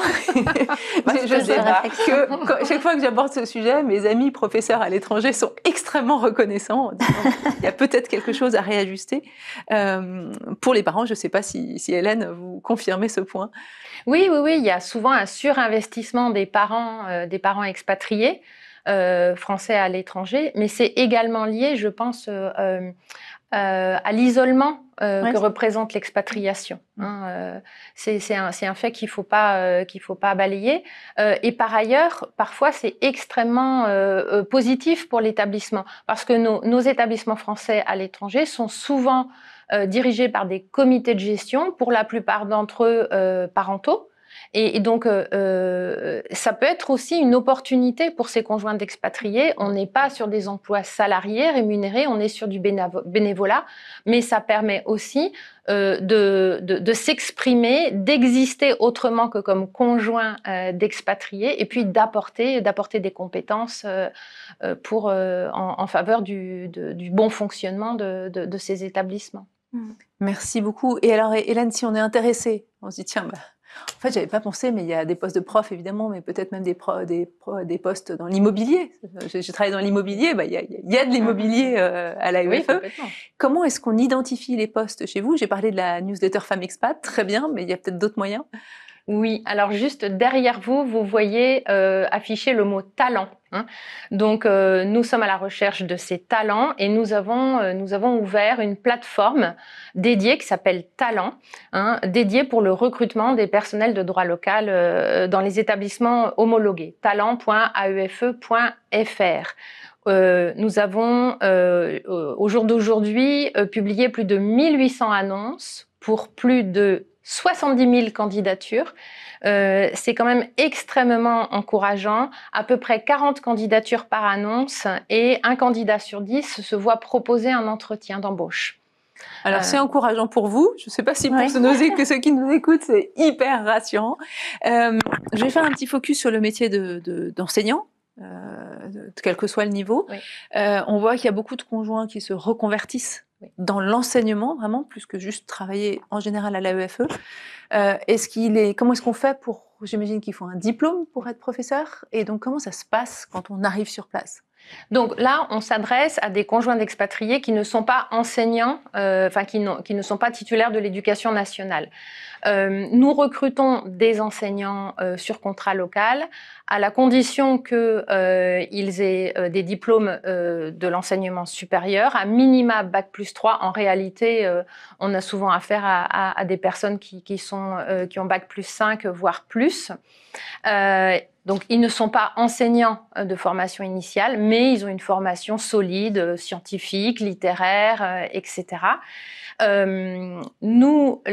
Je sais que chaque fois que j'aborde ce sujet, mes amis professeurs à l'étranger sont extrêmement reconnaissants en disant il y a peut-être quelque chose à réajuster. Pour les parents, je ne sais pas si Hélène, vous confirmez ce point. Oui, il y a souvent un surinvestissement des parents expatriés français à l'étranger, mais c'est également lié, je pense, à l'isolement que représente l'expatriation. Hein, c'est un fait qu'il faut pas balayer. Et par ailleurs, parfois, c'est extrêmement positif pour l'établissement, parce que nos établissements français à l'étranger sont souvent dirigés par des comités de gestion, pour la plupart d'entre eux parentaux. Et donc, ça peut être aussi une opportunité pour ces conjoints d'expatriés. On n'est pas sur des emplois salariés, rémunérés, on est sur du bénévolat, mais ça permet aussi de s'exprimer, d'exister autrement que comme conjoint d'expatriés, et puis d'apporter des compétences en faveur du bon fonctionnement de ces établissements. Merci beaucoup. Et alors, Hélène, si on est intéressé, on se dit tiens, en fait, j'avais pas pensé, mais il y a des postes de prof évidemment, mais peut-être même des postes dans l'immobilier. J'ai travaillé dans l'immobilier, il y a de l'immobilier à l'AEFE. Oui, comment est-ce qu'on identifie les postes chez vous? J'ai parlé de la newsletter Femmes Expat, très bien, mais il y a peut-être d'autres moyens. Oui, alors juste derrière vous, vous voyez afficher le mot talent. Hein. Donc, nous sommes à la recherche de ces talents et nous avons ouvert une plateforme dédiée qui s'appelle Talent, hein, dédiée pour le recrutement des personnels de droit local dans les établissements homologués. talent.aefe.fr. Nous avons, au jour d'aujourd'hui, publié plus de 1800 annonces pour plus de 70 000 candidatures. C'est quand même extrêmement encourageant. À peu près 40 candidatures par annonce et un candidat sur 10 se voit proposer un entretien d'embauche. Alors, c'est encourageant pour vous. Je ne sais pas si pour ceux qui nous écoutent, c'est hyper rassurant. Je vais faire un petit focus sur le métier d'enseignant. Quel que soit le niveau. Oui. On voit qu'il y a beaucoup de conjoints qui se reconvertissent dans l'enseignement, vraiment, plus que juste travailler en général à l'AEFE. Comment est-ce qu'on fait pour, j'imagine qu'il faut un diplôme pour être professeur, et donc comment ça se passe quand on arrive sur place? Donc là, on s'adresse à des conjoints d'expatriés qui ne sont pas enseignants, qui ne sont pas titulaires de l'éducation nationale. Nous recrutons des enseignants sur contrat local à la condition qu'ils aient des diplômes de l'enseignement supérieur, à minima Bac+3. En réalité, on a souvent affaire à des personnes qui ont Bac+5, voire plus. Donc, ils ne sont pas enseignants de formation initiale, mais ils ont une formation solide, scientifique, littéraire, etc. Nous,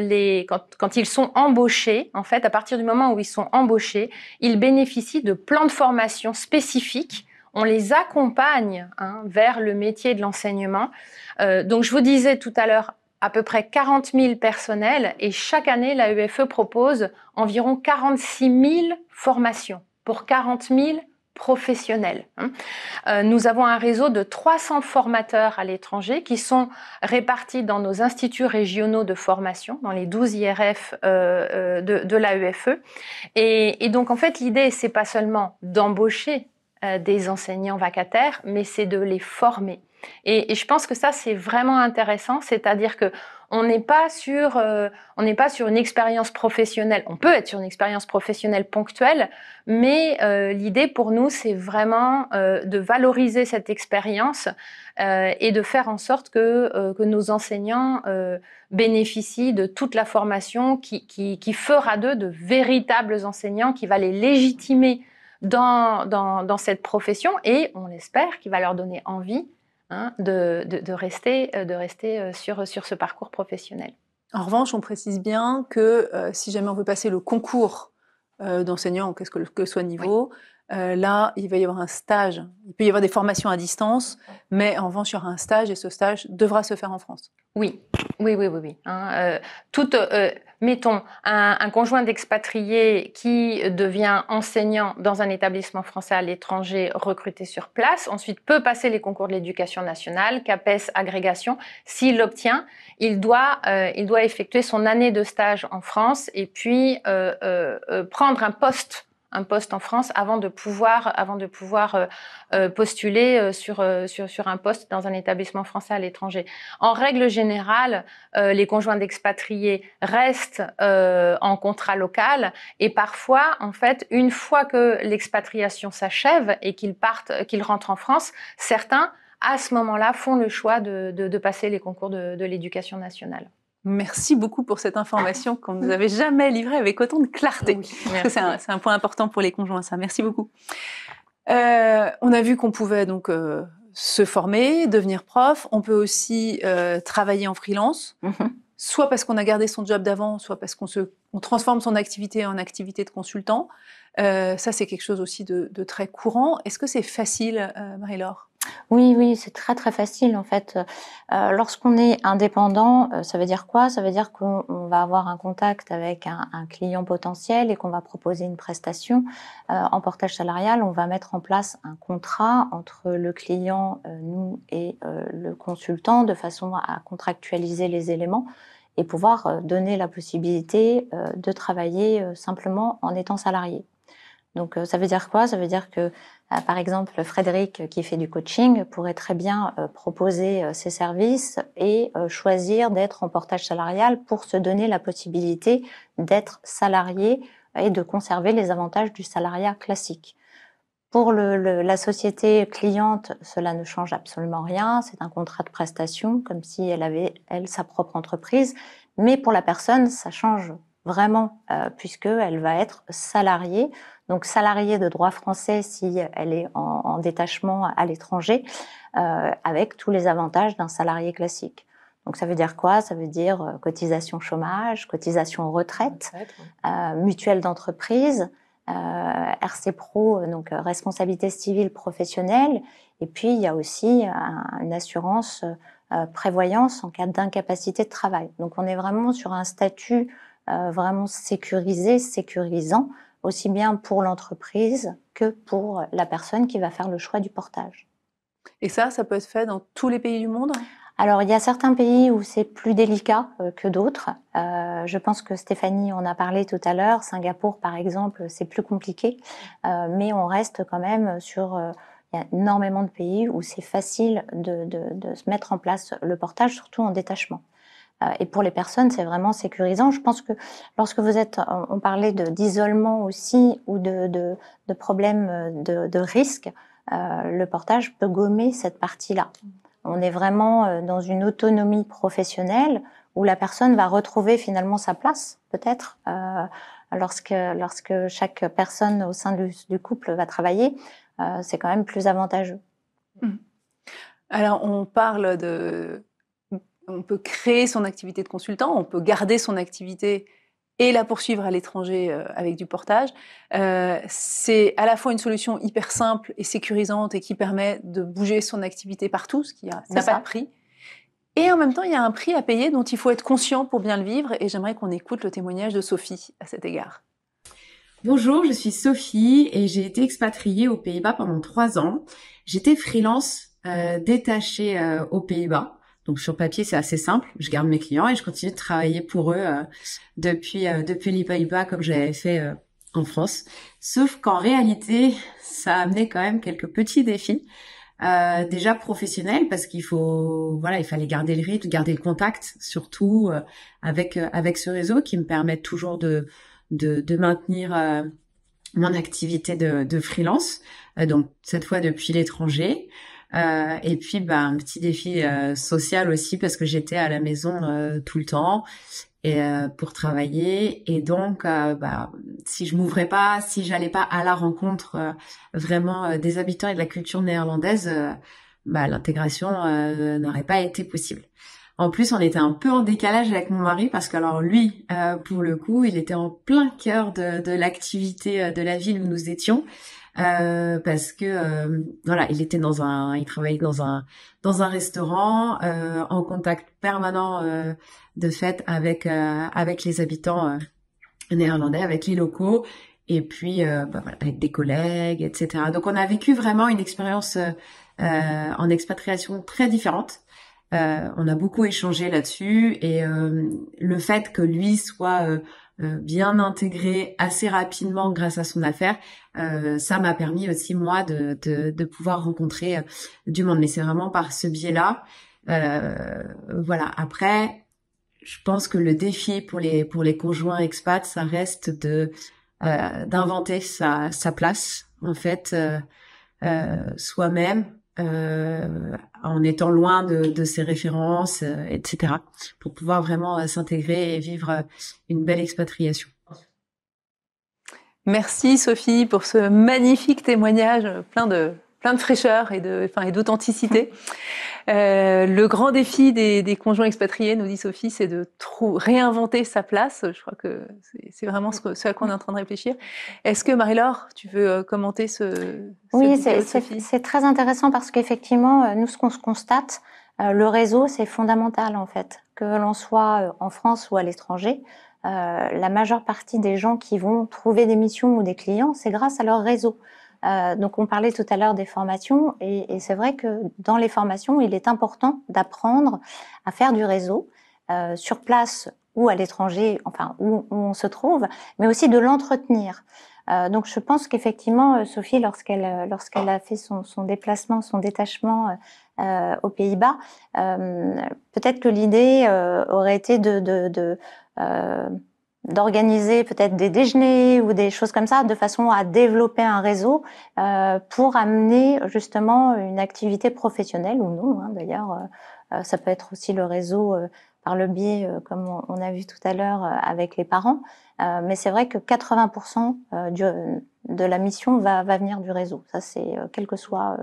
quand ils sont embauchés, en fait, à partir du moment où ils sont embauchés, ils bénéficient de plans de formation spécifiques. On les accompagne vers le métier de l'enseignement. Donc, je vous disais tout à l'heure, à peu près 40 000 personnels, et chaque année, l'AEFE propose environ 46 000 formations pour 40 000 professionnels. Nous avons un réseau de 300 formateurs à l'étranger qui sont répartis dans nos instituts régionaux de formation, dans les 12 IRF de l'AEFE. Et donc, en fait, l'idée, c'est pas seulement d'embaucher des enseignants vacataires, mais c'est de les former. Et je pense que ça, c'est vraiment intéressant, c'est-à-dire que on n'est pas sur une expérience professionnelle. On peut être sur une expérience professionnelle ponctuelle, mais l'idée pour nous, c'est vraiment de valoriser cette expérience et de faire en sorte que nos enseignants bénéficient de toute la formation qui fera d'eux de véritables enseignants, qui va les légitimer dans cette profession, et on l'espère, qui va leur donner envie de rester sur ce parcours professionnel. En revanche, on précise bien que si jamais on veut passer le concours d'enseignant, que soit niveau, là, il va y avoir un stage. Il peut y avoir des formations à distance, mais en revanche, il y aura un stage, et ce stage devra se faire en France. Oui. Mettons un conjoint d'expatrié qui devient enseignant dans un établissement français à l'étranger recruté sur place, ensuite peut passer les concours de l'éducation nationale, CAPES, agrégation. S'il l'obtient, il doit effectuer son année de stage en France et puis prendre un poste en France avant de pouvoir postuler sur un poste dans un établissement français à l'étranger. En règle générale, les conjoints d'expatriés restent en contrat local, et parfois, en fait, une fois que l'expatriation s'achève et qu'ils rentrent en France, certains, à ce moment-là, font le choix de passer les concours de l'éducation nationale. Merci beaucoup pour cette information qu'on ne nous avait jamais livrée avec autant de clarté. Oui, c'est un point important pour les conjoints, ça. Merci beaucoup. On a vu qu'on pouvait donc se former, devenir prof. On peut aussi travailler en freelance, soit parce qu'on a gardé son job d'avant, soit parce qu'on transforme son activité en activité de consultant. Ça, c'est quelque chose aussi de très courant. Est-ce que c'est facile, Marie-Laure ? Oui, c'est très très facile en fait. Lorsqu'on est indépendant, ça veut dire quoi? Ça veut dire qu'on va avoir un contact avec un client potentiel et qu'on va proposer une prestation. En portage salarial, on va mettre en place un contrat entre le client, nous et le consultant, de façon à contractualiser les éléments et pouvoir donner la possibilité de travailler simplement en étant salarié. Donc, ça veut dire quoi? Ça veut dire que, par exemple, Frédéric, qui fait du coaching, pourrait très bien proposer ses services et choisir d'être en portage salarial pour se donner la possibilité d'être salarié et de conserver les avantages du salariat classique. Pour la société cliente, cela ne change absolument rien. C'est un contrat de prestation, comme si elle avait, elle, sa propre entreprise. Mais pour la personne, ça change vraiment, puisqu'elle va être salariée. Donc salariée de droit français si elle est en détachement à l'étranger, avec tous les avantages d'un salarié classique. Donc ça veut dire quoi? Ça veut dire cotisation chômage, cotisation retraite, mutuelle d'entreprise, RC Pro, donc responsabilité civile professionnelle, et puis il y a aussi une assurance prévoyance en cas d'incapacité de travail. Donc on est vraiment sur un statut vraiment sécurisé, sécurisant, aussi bien pour l'entreprise que pour la personne qui va faire le choix du portage. Et ça peut être fait dans tous les pays du monde? Alors, il y a certains pays où c'est plus délicat que d'autres. Je pense que Stéphanie en a parlé tout à l'heure. Singapour, par exemple, c'est plus compliqué. Mais on reste quand même sur... il y a énormément de pays où c'est facile de se mettre en place le portage, surtout en détachement. Et pour les personnes, c'est vraiment sécurisant. Je pense que lorsque vous êtes... On parlait d'isolement aussi ou de problèmes de risque. Le portage peut gommer cette partie-là. On est vraiment dans une autonomie professionnelle où la personne va retrouver finalement sa place, peut-être, lorsque chaque personne au sein du couple va travailler, c'est quand même plus avantageux. Alors, on peut créer son activité de consultant, on peut garder son activité et la poursuivre à l'étranger avec du portage. C'est à la fois une solution hyper simple et sécurisante et qui permet de bouger son activité partout, ce qui n'a pas de prix. Et en même temps, il y a un prix à payer dont il faut être conscient pour bien le vivre. Et j'aimerais qu'on écoute le témoignage de Sophie à cet égard. Bonjour, je suis Sophie et j'ai été expatriée aux Pays-Bas pendant 3 ans. J'étais freelance détachée aux Pays-Bas. Donc sur papier, c'est assez simple. Je garde mes clients et je continue de travailler pour eux depuis les Pays-Bas comme j'avais fait en France. Sauf qu'en réalité, ça a amené quand même quelques petits défis. Déjà professionnels parce il fallait garder le rythme, garder le contact, surtout avec ce réseau qui me permet toujours de maintenir mon activité de freelance. Donc cette fois depuis l'étranger. Et puis un petit défi social aussi parce que j'étais à la maison tout le temps et pour travailler et donc si je m'ouvrais pas, si j'allais pas à la rencontre vraiment des habitants et de la culture néerlandaise, l'intégration n'aurait pas été possible. En plus, on était un peu en décalage avec mon mari parce que alors lui, pour le coup, il était en plein cœur de l'activité de la ville où nous étions. Parce que il était il travaillait dans un restaurant en contact permanent de fait avec les habitants néerlandais, avec les locaux et puis avec des collègues, etc. Donc on a vécu vraiment une expérience en expatriation très différente. On a beaucoup échangé là-dessus et le fait que lui soit bien intégré assez rapidement grâce à son affaire, ça m'a permis aussi moi de pouvoir rencontrer du monde. Mais c'est vraiment par ce biais-là. Après, je pense que le défi pour les conjoints expats, ça reste d'inventer sa place en fait soi-même. En étant loin de ses références, etc., pour pouvoir vraiment s'intégrer et vivre une belle expatriation. Merci Sophie pour ce magnifique témoignage plein de fraîcheur et d'authenticité. Le grand défi des conjoints expatriés, nous dit Sophie, c'est de réinventer sa place. Je crois que c'est vraiment ce à quoi on est en train de réfléchir. Est-ce que Marie-Laure, tu veux commenter Oui, c'est très intéressant parce qu'effectivement, nous, ce qu'on se constate, le réseau, c'est fondamental en fait. Que l'on soit en France ou à l'étranger, la majeure partie des gens qui vont trouver des missions ou des clients, c'est grâce à leur réseau. Donc on parlait tout à l'heure des formations et c'est vrai que dans les formations, il est important d'apprendre à faire du réseau sur place ou à l'étranger, enfin où on se trouve, mais aussi de l'entretenir. Donc je pense qu'effectivement, Sophie, lorsqu'elle a fait son déplacement, son détachement aux Pays-Bas, peut-être que l'idée aurait été d'organiser peut-être des déjeuners ou des choses comme ça, de façon à développer un réseau pour amener justement une activité professionnelle ou non. D'ailleurs, ça peut être aussi le réseau par le biais, comme on a vu tout à l'heure, avec les parents. Mais c'est vrai que 80% de la mission va venir du réseau. Ça, c'est quelle que soit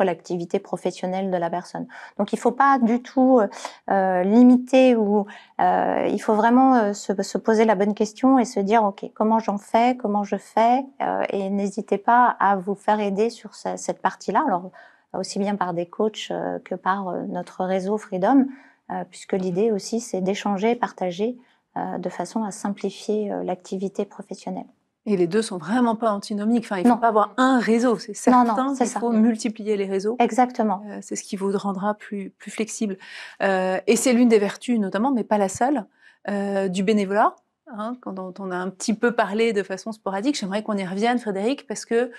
l'activité professionnelle de la personne. Donc, il faut pas du tout limiter ou il faut vraiment se poser la bonne question et se dire ok, comment j'en fais, comment je fais, et n'hésitez pas à vous faire aider sur cette partie-là. Alors aussi bien par des coachs que par notre réseau Freedom, puisque l'idée aussi c'est d'échanger, partager de façon à simplifier l'activité professionnelle. Et les deux sont vraiment pas antinomiques. Enfin, il faut pas avoir un réseau, c'est certain. Il faut multiplier les réseaux. Exactement. C'est ce qui vous rendra plus flexible. Et c'est l'une des vertus, notamment, mais pas la seule, du bénévolat. Dont on a un petit peu parlé de façon sporadique. J'aimerais qu'on y revienne, Frédéric, parce que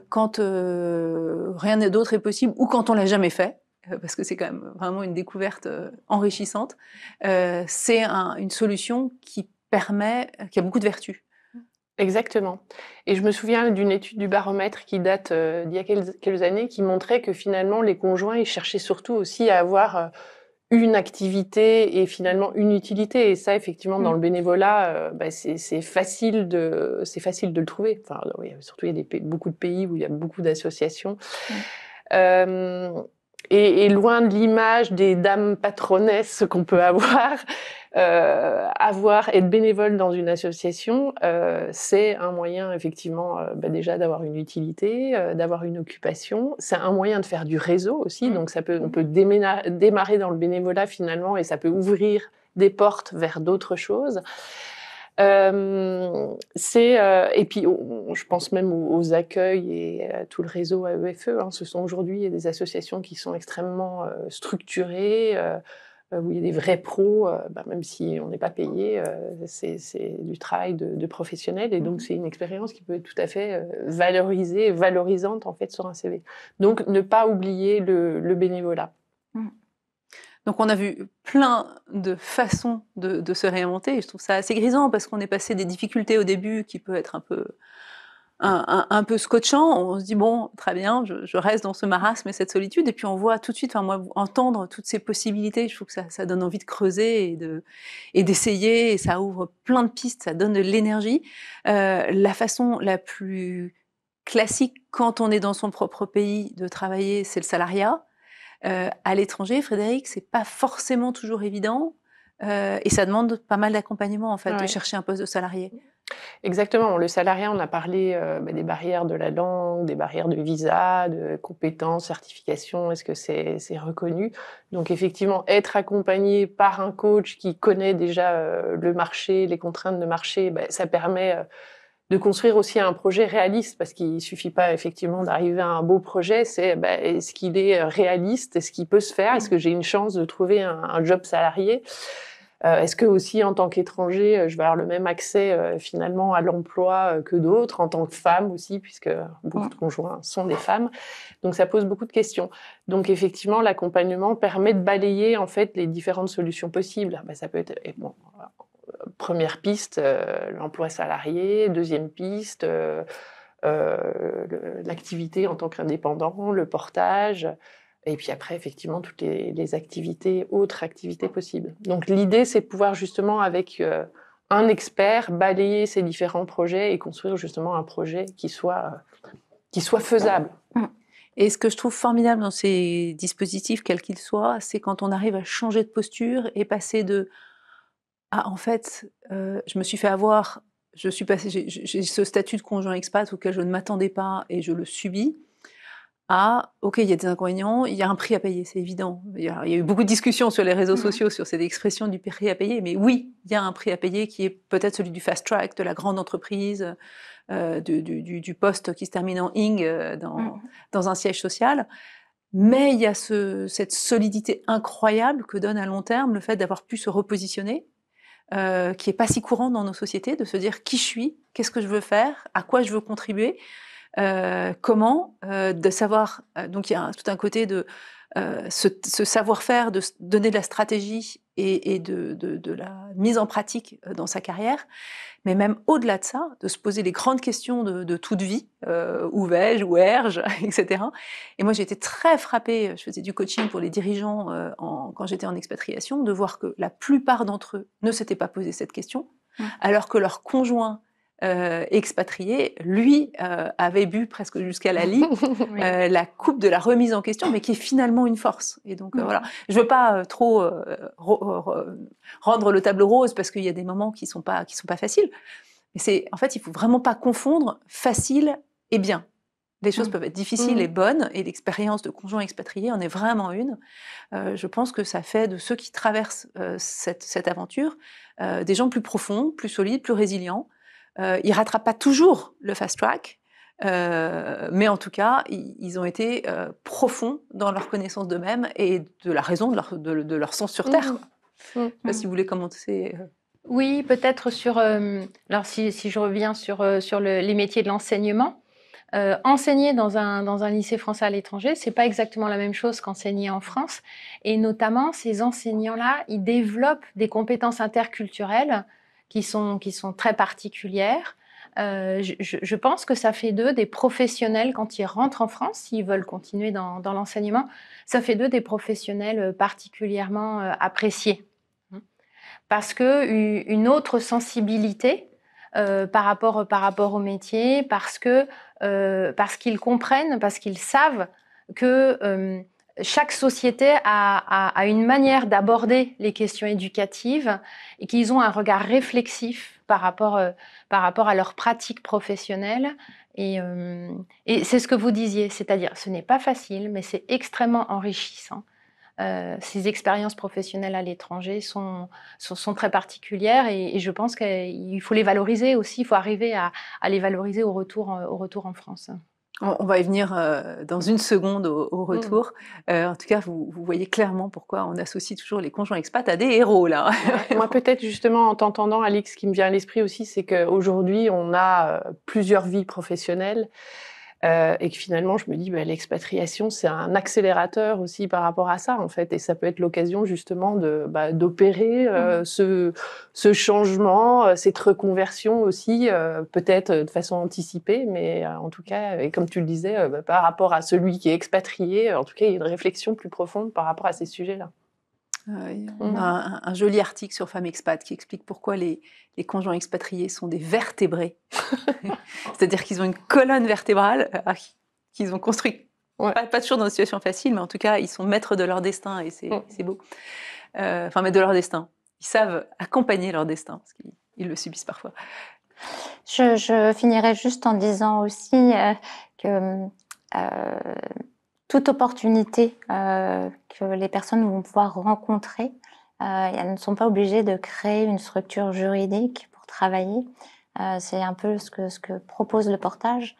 quand rien d'autre est possible ou quand on l'a jamais fait, parce que c'est quand même vraiment une découverte enrichissante, c'est une solution qui a beaucoup de vertus. Exactement. Et je me souviens d'une étude du baromètre qui date d'il y a quelques années qui montrait que finalement les conjoints ils cherchaient surtout aussi à avoir une activité et finalement une utilité. Et ça, effectivement, dans le bénévolat, c'est facile de le trouver. Enfin, oui, surtout, il y a beaucoup de pays où il y a beaucoup d'associations. Et loin de l'image des dames patronesses qu'on peut avoir, être bénévole dans une association, c'est un moyen effectivement déjà d'avoir une utilité, d'avoir une occupation. C'est un moyen de faire du réseau aussi, donc on peut démarrer dans le bénévolat finalement et ça peut ouvrir des portes vers d'autres choses. Et puis je pense même aux accueils et à tout le réseau AEFE. Ce sont aujourd'hui des associations qui sont extrêmement structurées, où il y a des vrais pros, même si on n'est pas payé, c'est du travail de professionnels et donc c'est une expérience qui peut être tout à fait valorisée, valorisante en fait sur un CV. Donc ne pas oublier le bénévolat. Donc on a vu plein de façons de se réinventer et je trouve ça assez grisant parce qu'on est passé des difficultés au début qui peut être un peu scotchant. On se dit bon, très bien, je reste dans ce marasme et cette solitude et puis on voit tout de suite, moi, entendre toutes ces possibilités, je trouve que ça donne envie de creuser et d'essayer et ça ouvre plein de pistes, ça donne de l'énergie. La façon la plus classique quand on est dans son propre pays de travailler, c'est le salariat. À l'étranger, Frédéric, c'est pas forcément toujours évident et ça demande pas mal d'accompagnement en fait, de chercher un poste de salarié. Exactement. Le salariat, on a parlé des barrières de la langue, des barrières de visa, de compétences, certification, est-ce que c'est reconnu? Donc effectivement, être accompagné par un coach qui connaît déjà le marché, les contraintes de marché, ça permet de construire aussi un projet réaliste, parce qu'il suffit pas effectivement d'arriver à un beau projet, c'est est-ce qu'il est réaliste, est-ce qu'il peut se faire, est-ce que j'ai une chance de trouver un job salarié, est-ce que aussi en tant qu'étranger, je vais avoir le même accès finalement à l'emploi que d'autres, en tant que femme aussi, puisque beaucoup de conjoints sont des femmes, donc ça pose beaucoup de questions. Donc effectivement, l'accompagnement permet de balayer en fait les différentes solutions possibles. Ça peut être première piste, l'emploi salarié. Deuxième piste, l'activité en tant qu'indépendant, le portage. Et puis après, effectivement, toutes les autres activités possibles. Donc l'idée, c'est de pouvoir justement, avec un expert, balayer ces différents projets et construire justement un projet qui soit faisable. Et ce que je trouve formidable dans ces dispositifs, quels qu'ils soient, c'est quand on arrive à changer de posture et passer de en fait, je me suis fait avoir, j'ai ce statut de conjoint expat auquel je ne m'attendais pas et je le subis, ok, il y a des inconvénients, il y a un prix à payer, c'est évident. Il y a eu beaucoup de discussions sur les réseaux sociaux sur cette expression du prix à payer, mais oui, il y a un prix à payer qui est peut-être celui du fast track, de la grande entreprise, du poste qui se termine en ing dans un siège social. Mais il y a cette solidité incroyable que donne à long terme le fait d'avoir pu se repositionner, qui n'est pas si courant dans nos sociétés, de se dire qui je suis, qu'est-ce que je veux faire, à quoi je veux contribuer, comment, de savoir. Donc il y a tout un côté de ce savoir-faire, de donner de la stratégie et de la mise en pratique dans sa carrière, mais même au-delà de ça, de se poser les grandes questions de toute vie, où vais-je, où ai-je, etc. Et moi j'ai été très frappée, je faisais du coaching pour les dirigeants quand j'étais en expatriation, de voir que la plupart d'entre eux ne s'étaient pas posé cette question, alors que leur conjoint expatrié, lui, avait bu presque jusqu'à la lie la coupe de la remise en question, mais qui est finalement une force. Et donc voilà, je veux pas trop rendre le tableau rose parce qu'il y a des moments qui sont pas faciles. Mais en fait, il faut vraiment pas confondre facile et bien. Les choses peuvent être difficiles et bonnes, et l'expérience de conjoint expatrié en est vraiment une. Je pense que ça fait de ceux qui traversent cette aventure des gens plus profonds, plus solides, plus résilients. Ils rattrapent pas toujours le fast track, mais en tout cas, ils ont été profonds dans leur connaissance d'eux-mêmes et de la raison de leur sens sur Terre. Je ne sais pas si vous voulez commenter. Oui, peut-être sur. Alors, si je reviens sur les métiers de l'enseignement, enseigner dans un lycée français à l'étranger, c'est pas exactement la même chose qu'enseigner en France. Et notamment, ces enseignants-là, ils développent des compétences interculturelles qui sont très particulières. je pense que ça fait d'eux des professionnels quand ils rentrent en France, s'ils veulent continuer dans l'enseignement, ça fait d'eux des professionnels particulièrement appréciés. Parce qu'une autre sensibilité par rapport au métier, parce qu'ils comprennent, parce qu'ils savent que chaque société a une manière d'aborder les questions éducatives et qu'ils ont un regard réflexif par rapport à leur pratique professionnelle. Et c'est ce que vous disiez, c'est-à-dire ce n'est pas facile, mais c'est extrêmement enrichissant. Ces expériences professionnelles à l'étranger sont très particulières et je pense qu'il faut les valoriser aussi, il faut arriver à les valoriser au retour en France. On va y venir dans une seconde au retour. En tout cas, vous voyez clairement pourquoi on associe toujours les conjoints expats à des héros, là. Ouais. Moi, peut-être justement, en t'entendant, Alix, ce qui me vient à l'esprit aussi, c'est qu'aujourd'hui, on a plusieurs vies professionnelles. Et que finalement, je me dis, l'expatriation, c'est un accélérateur aussi par rapport à ça, en fait. Et ça peut être l'occasion, justement, d'opérer ce changement, cette reconversion aussi, peut-être de façon anticipée, mais en tout cas, et comme tu le disais, par rapport à celui qui est expatrié, en tout cas, il y a une réflexion plus profonde par rapport à ces sujets-là. On a un joli article sur Femmes Expat qui explique pourquoi les conjoints expatriés sont des vertébrés. C'est-à-dire qu'ils ont une colonne vertébrale qu'ils ont construite, pas toujours dans une situation facile, mais en tout cas, ils sont maîtres de leur destin et c'est beau. Enfin, maîtres de leur destin. Ils savent accompagner leur destin, parce qu'ils le subissent parfois. Je finirai juste en disant aussi que toute opportunité que les personnes vont pouvoir rencontrer, elles ne sont pas obligées de créer une structure juridique pour travailler. C'est un peu ce que propose le portage.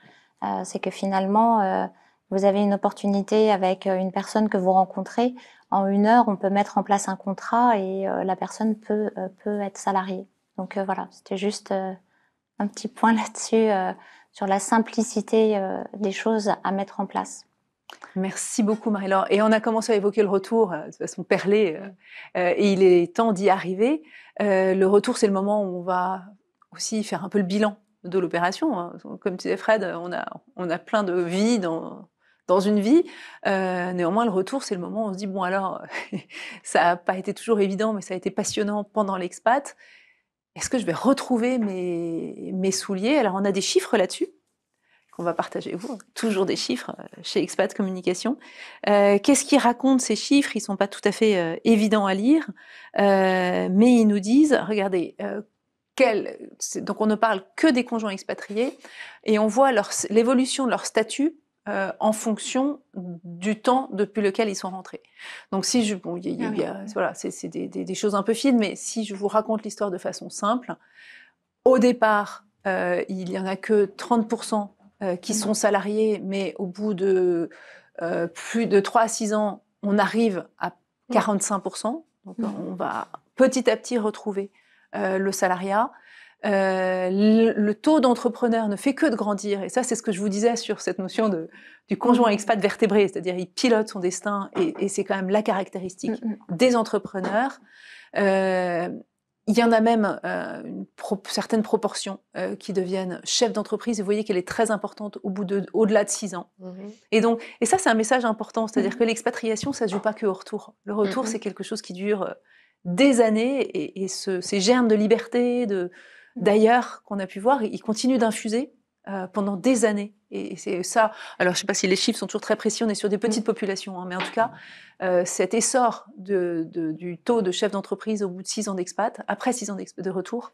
C'est que finalement, vous avez une opportunité avec une personne que vous rencontrez. En 1 heure, on peut mettre en place un contrat et la personne peut être salariée. Donc voilà, c'était juste un petit point là-dessus sur la simplicité des choses à mettre en place. Merci beaucoup Marie-Laure. Et on a commencé à évoquer le retour de façon perlée et il est temps d'y arriver. Le retour, c'est le moment où on va aussi faire un peu le bilan de l'opération. Hein. Comme tu disais Fred, on a plein de vies dans une vie. Néanmoins, le retour, c'est le moment où on se dit, bon alors, ça n'a pas été toujours évident, mais ça a été passionnant pendant l'expat. Est-ce que je vais retrouver mes souliers? Alors, on a des chiffres là-dessus qu'on va partager avec vous, toujours des chiffres chez Expat Communication. Qu'est-ce qu'ils racontent ces chiffres? Ils ne sont pas tout à fait évidents à lire, mais ils nous disent, regardez, donc on ne parle que des conjoints expatriés, et on voit l'évolution de leur statut en fonction du temps depuis lequel ils sont rentrés. Donc si voilà, c'est des choses un peu fines, mais si je vous raconte l'histoire de façon simple, au départ, il n'y en a que 30% qui sont salariés, mais au bout de plus de 3 à 6 ans, on arrive à 45%. Donc on va petit à petit retrouver le salariat. Le taux d'entrepreneurs ne fait que de grandir. Et ça, c'est ce que je vous disais sur cette notion du conjoint expat vertébré, c'est-à-dire il pilote son destin et c'est quand même la caractéristique des entrepreneurs. Il y en a même certaines proportions qui deviennent chefs d'entreprise. Et vous voyez qu'elle est très importante au-delà de 6 ans. Et ça, c'est un message important. C'est-à-dire que l'expatriation, ça ne se joue pas que au retour. Le retour, c'est quelque chose qui dure des années. Et ces germes de liberté, d'ailleurs, qu'on a pu voir, ils continuent d'infuser pendant des années. Et c'est ça. Alors, je ne sais pas si les chiffres sont toujours très précis, on est sur des petites populations, hein, mais en tout cas, cet essor du taux de chef d'entreprise au bout de 6 ans d'expat, après 6 ans de retour,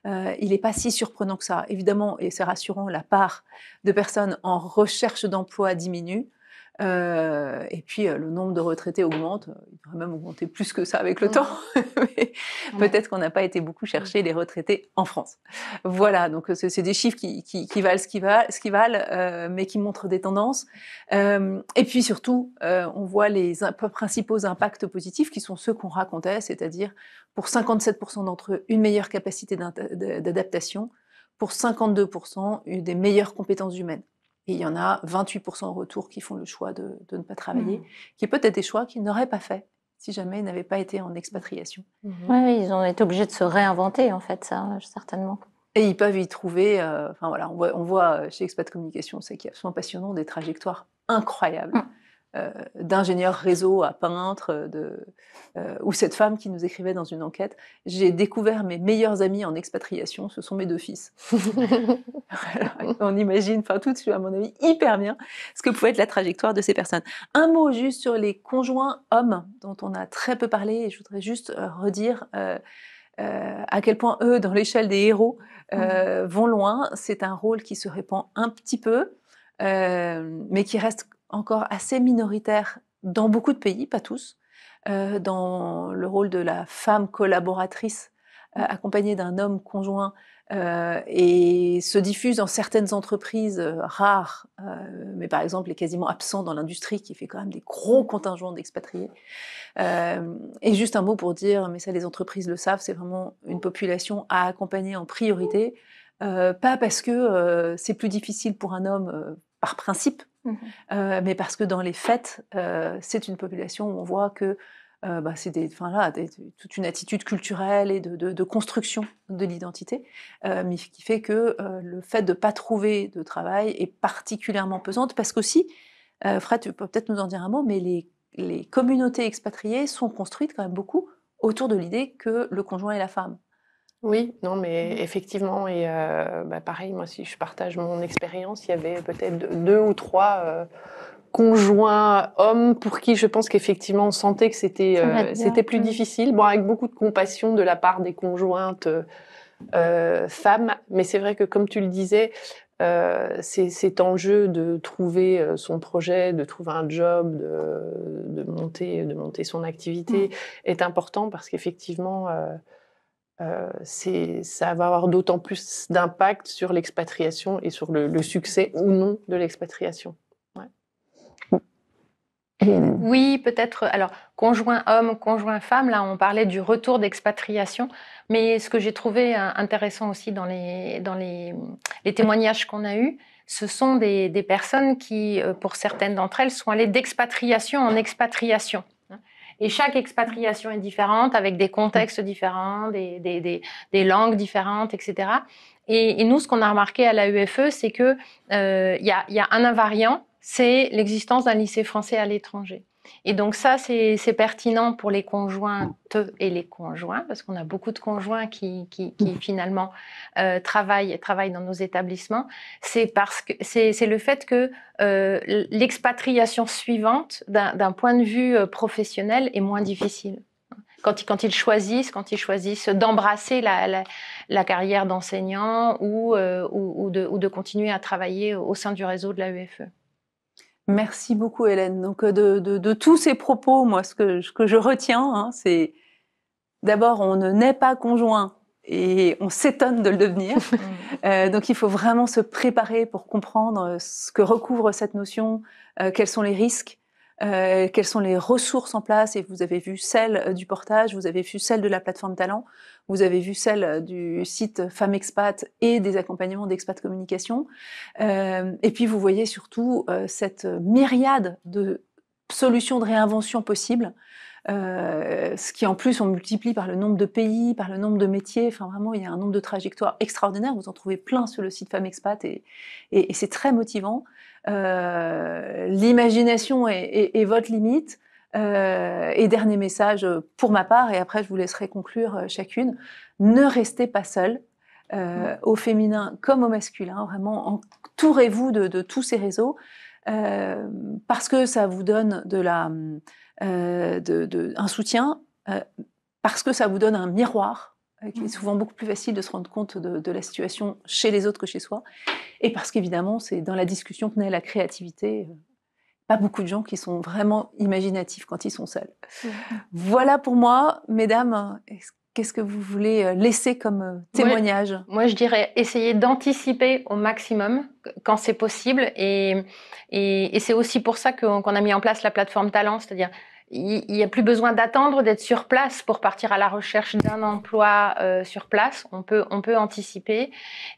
il n'est pas si surprenant que ça. Évidemment, et c'est rassurant, la part de personnes en recherche d'emploi diminue. Et puis le nombre de retraités augmente, il devrait même augmenter plus que ça avec le temps, mais peut-être qu'on n'a pas été beaucoup chercher les retraités en France. Voilà, donc c'est des chiffres qui valent ce qu'ils valent, mais qui montrent des tendances. Et puis surtout, on voit les principaux impacts positifs qui sont ceux qu'on racontait, c'est-à-dire pour 57% d'entre eux, une meilleure capacité d'adaptation, pour 52%, des meilleures compétences humaines. Et il y en a 28% en retour qui font le choix de ne pas travailler, qui est peut-être des choix qu'ils n'auraient pas fait si jamais ils n'avaient pas été en expatriation. Oui, ils ont été obligés de se réinventer, en fait, ça, certainement. Et ils peuvent y trouver, enfin voilà, on voit chez Expat Communication, c'est qu'il y a absolument passionnant des trajectoires incroyables. D'ingénieur réseau à peintre, ou cette femme qui nous écrivait dans une enquête, j'ai découvert mes meilleurs amis en expatriation, ce sont mes 2 fils. On imagine, enfin tout de suite à mon avis, hyper bien ce que pouvait être la trajectoire de ces personnes. Un mot juste sur les conjoints hommes, dont on a très peu parlé, et je voudrais juste redire à quel point eux, dans l'échelle des héros, vont loin. C'est un rôle qui se répand un petit peu, mais qui reste encore assez minoritaire dans beaucoup de pays, pas tous, dans le rôle de la femme collaboratrice accompagnée d'un homme conjoint, et se diffuse dans certaines entreprises rares, mais par exemple est quasiment absent dans l'industrie qui fait quand même des gros contingents d'expatriés. Et juste un mot pour dire, mais ça les entreprises le savent, c'est vraiment une population à accompagner en priorité, pas parce que c'est plus difficile pour un homme par principe, mais parce que dans les faits, c'est une population où on voit que c'est toute une attitude culturelle et de construction de l'identité, mais qui fait que le fait de ne pas trouver de travail est particulièrement pesante, parce qu'aussi, Fred, tu peux peut-être nous en dire un mot, mais les communautés expatriées sont construites quand même beaucoup autour de l'idée que le conjoint est la femme. Oui, non, mais effectivement, et pareil, moi, si je partage mon expérience, il y avait peut-être 2 ou 3 conjoints hommes pour qui je pense qu'effectivement on sentait que c'était plus difficile, bon, avec beaucoup de compassion de la part des conjointes femmes, mais c'est vrai que comme tu le disais, cet enjeu de trouver son projet, de trouver un job, de monter son activité est important, parce qu'effectivement ça va avoir d'autant plus d'impact sur l'expatriation et sur le succès ou non de l'expatriation. Oui, peut-être. Alors, conjoint homme, conjoint femme, là, on parlait du retour d'expatriation. Mais ce que j'ai trouvé intéressant aussi dans les témoignages qu'on a eus, ce sont des personnes qui, pour certaines d'entre elles, sont allées d'expatriation en expatriation. Et chaque expatriation est différente, avec des contextes différents, des langues différentes, etc. Et nous, ce qu'on a remarqué à l'AEFE, c'est que y a un invariant, c'est l'existence d'un lycée français à l'étranger. Et donc ça, c'est pertinent pour les conjointes et les conjoints, parce qu'on a beaucoup de conjoints qui finalement travaillent dans nos établissements. C'est parce que c'est le fait que l'expatriation suivante, d'un point de vue professionnel, est moins difficile. Quand ils choisissent d'embrasser la carrière d'enseignant ou de continuer à travailler au sein du réseau de l'AEFE. Merci beaucoup, Hélène. Donc, de tous ces propos, moi, ce que je retiens, c'est d'abord, on ne naît pas conjoint et on s'étonne de le devenir. Donc, il faut vraiment se préparer pour comprendre ce que recouvre cette notion, quels sont les risques, quelles sont les ressources en place. Et vous avez vu celle du portage, vous avez vu celle de la plateforme Talent, vous avez vu celle du site Femmes Expat et des accompagnements d'Expat Communication. Et puis vous voyez surtout cette myriade de solutions de réinvention possibles, ce qui en plus on multiplie par le nombre de pays, par le nombre de métiers. Enfin vraiment, il y a un nombre de trajectoires extraordinaires. Vous en trouvez plein sur le site Femmes Expat et c'est très motivant. L'imagination est votre limite. Et dernier message pour ma part, et après je vous laisserai conclure chacune, ne restez pas seul, au féminin comme au masculin, vraiment entourez-vous de tous ces réseaux, parce que ça vous donne un soutien, parce que ça vous donne un miroir, qui est souvent beaucoup plus facile de se rendre compte de la situation chez les autres que chez soi, et parce qu'évidemment c'est dans la discussion que naît la créativité. Pas beaucoup de gens qui sont vraiment imaginatifs quand ils sont seuls. Voilà pour moi, mesdames. Qu'est-ce que vous voulez laisser comme témoignage ? Moi, je dirais essayer d'anticiper au maximum quand c'est possible. Et c'est aussi pour ça qu'on a mis en place la plateforme Talent, c'est-à-dire il n'y a plus besoin d'attendre d'être sur place pour partir à la recherche d'un emploi sur place. On peut anticiper.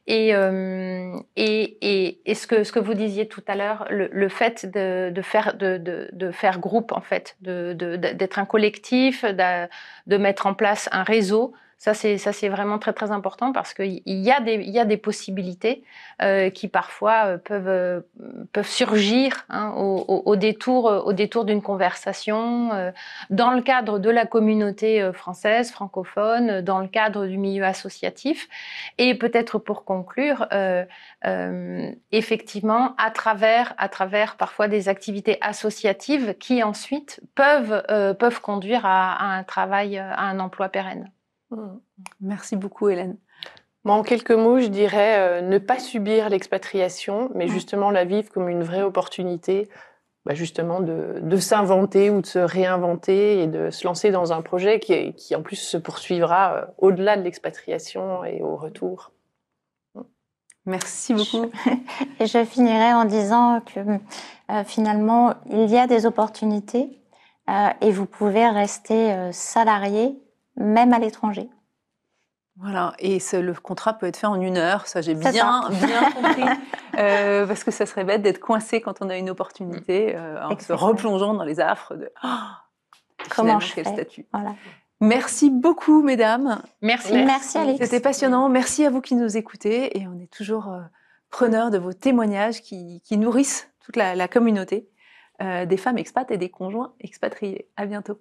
Et ce que vous disiez tout à l'heure, le fait de faire groupe, en fait, d'être un collectif, de mettre en place un réseau, Ça, c'est vraiment très, très important parce qu'il y a des possibilités qui parfois peuvent surgir hein, au détour d'une conversation, dans le cadre de la communauté française, francophone, dans le cadre du milieu associatif. Et peut-être pour conclure, effectivement, à travers parfois des activités associatives qui ensuite peuvent conduire à un travail, à un emploi pérenne. Merci beaucoup, Hélène. Moi, en quelques mots, je dirais ne pas subir l'expatriation, mais justement la vivre comme une vraie opportunité, justement de s'inventer ou de se réinventer et de se lancer dans un projet qui en plus se poursuivra au-delà de l'expatriation et au retour. Merci beaucoup. Et je finirai en disant que finalement, il y a des opportunités et vous pouvez rester salarié même à l'étranger. Voilà, et le contrat peut être fait en 1 heure, ça j'ai bien compris, parce que ça serait bête d'être coincé quand on a une opportunité, en se replongeant dans les affres de comment je quel fais statut. Voilà. Merci beaucoup, mesdames. Merci Alix. C'était passionnant. Merci à vous qui nous écoutez, et on est toujours preneurs de vos témoignages qui nourrissent toute la communauté des femmes expats et des conjoints expatriés. À bientôt.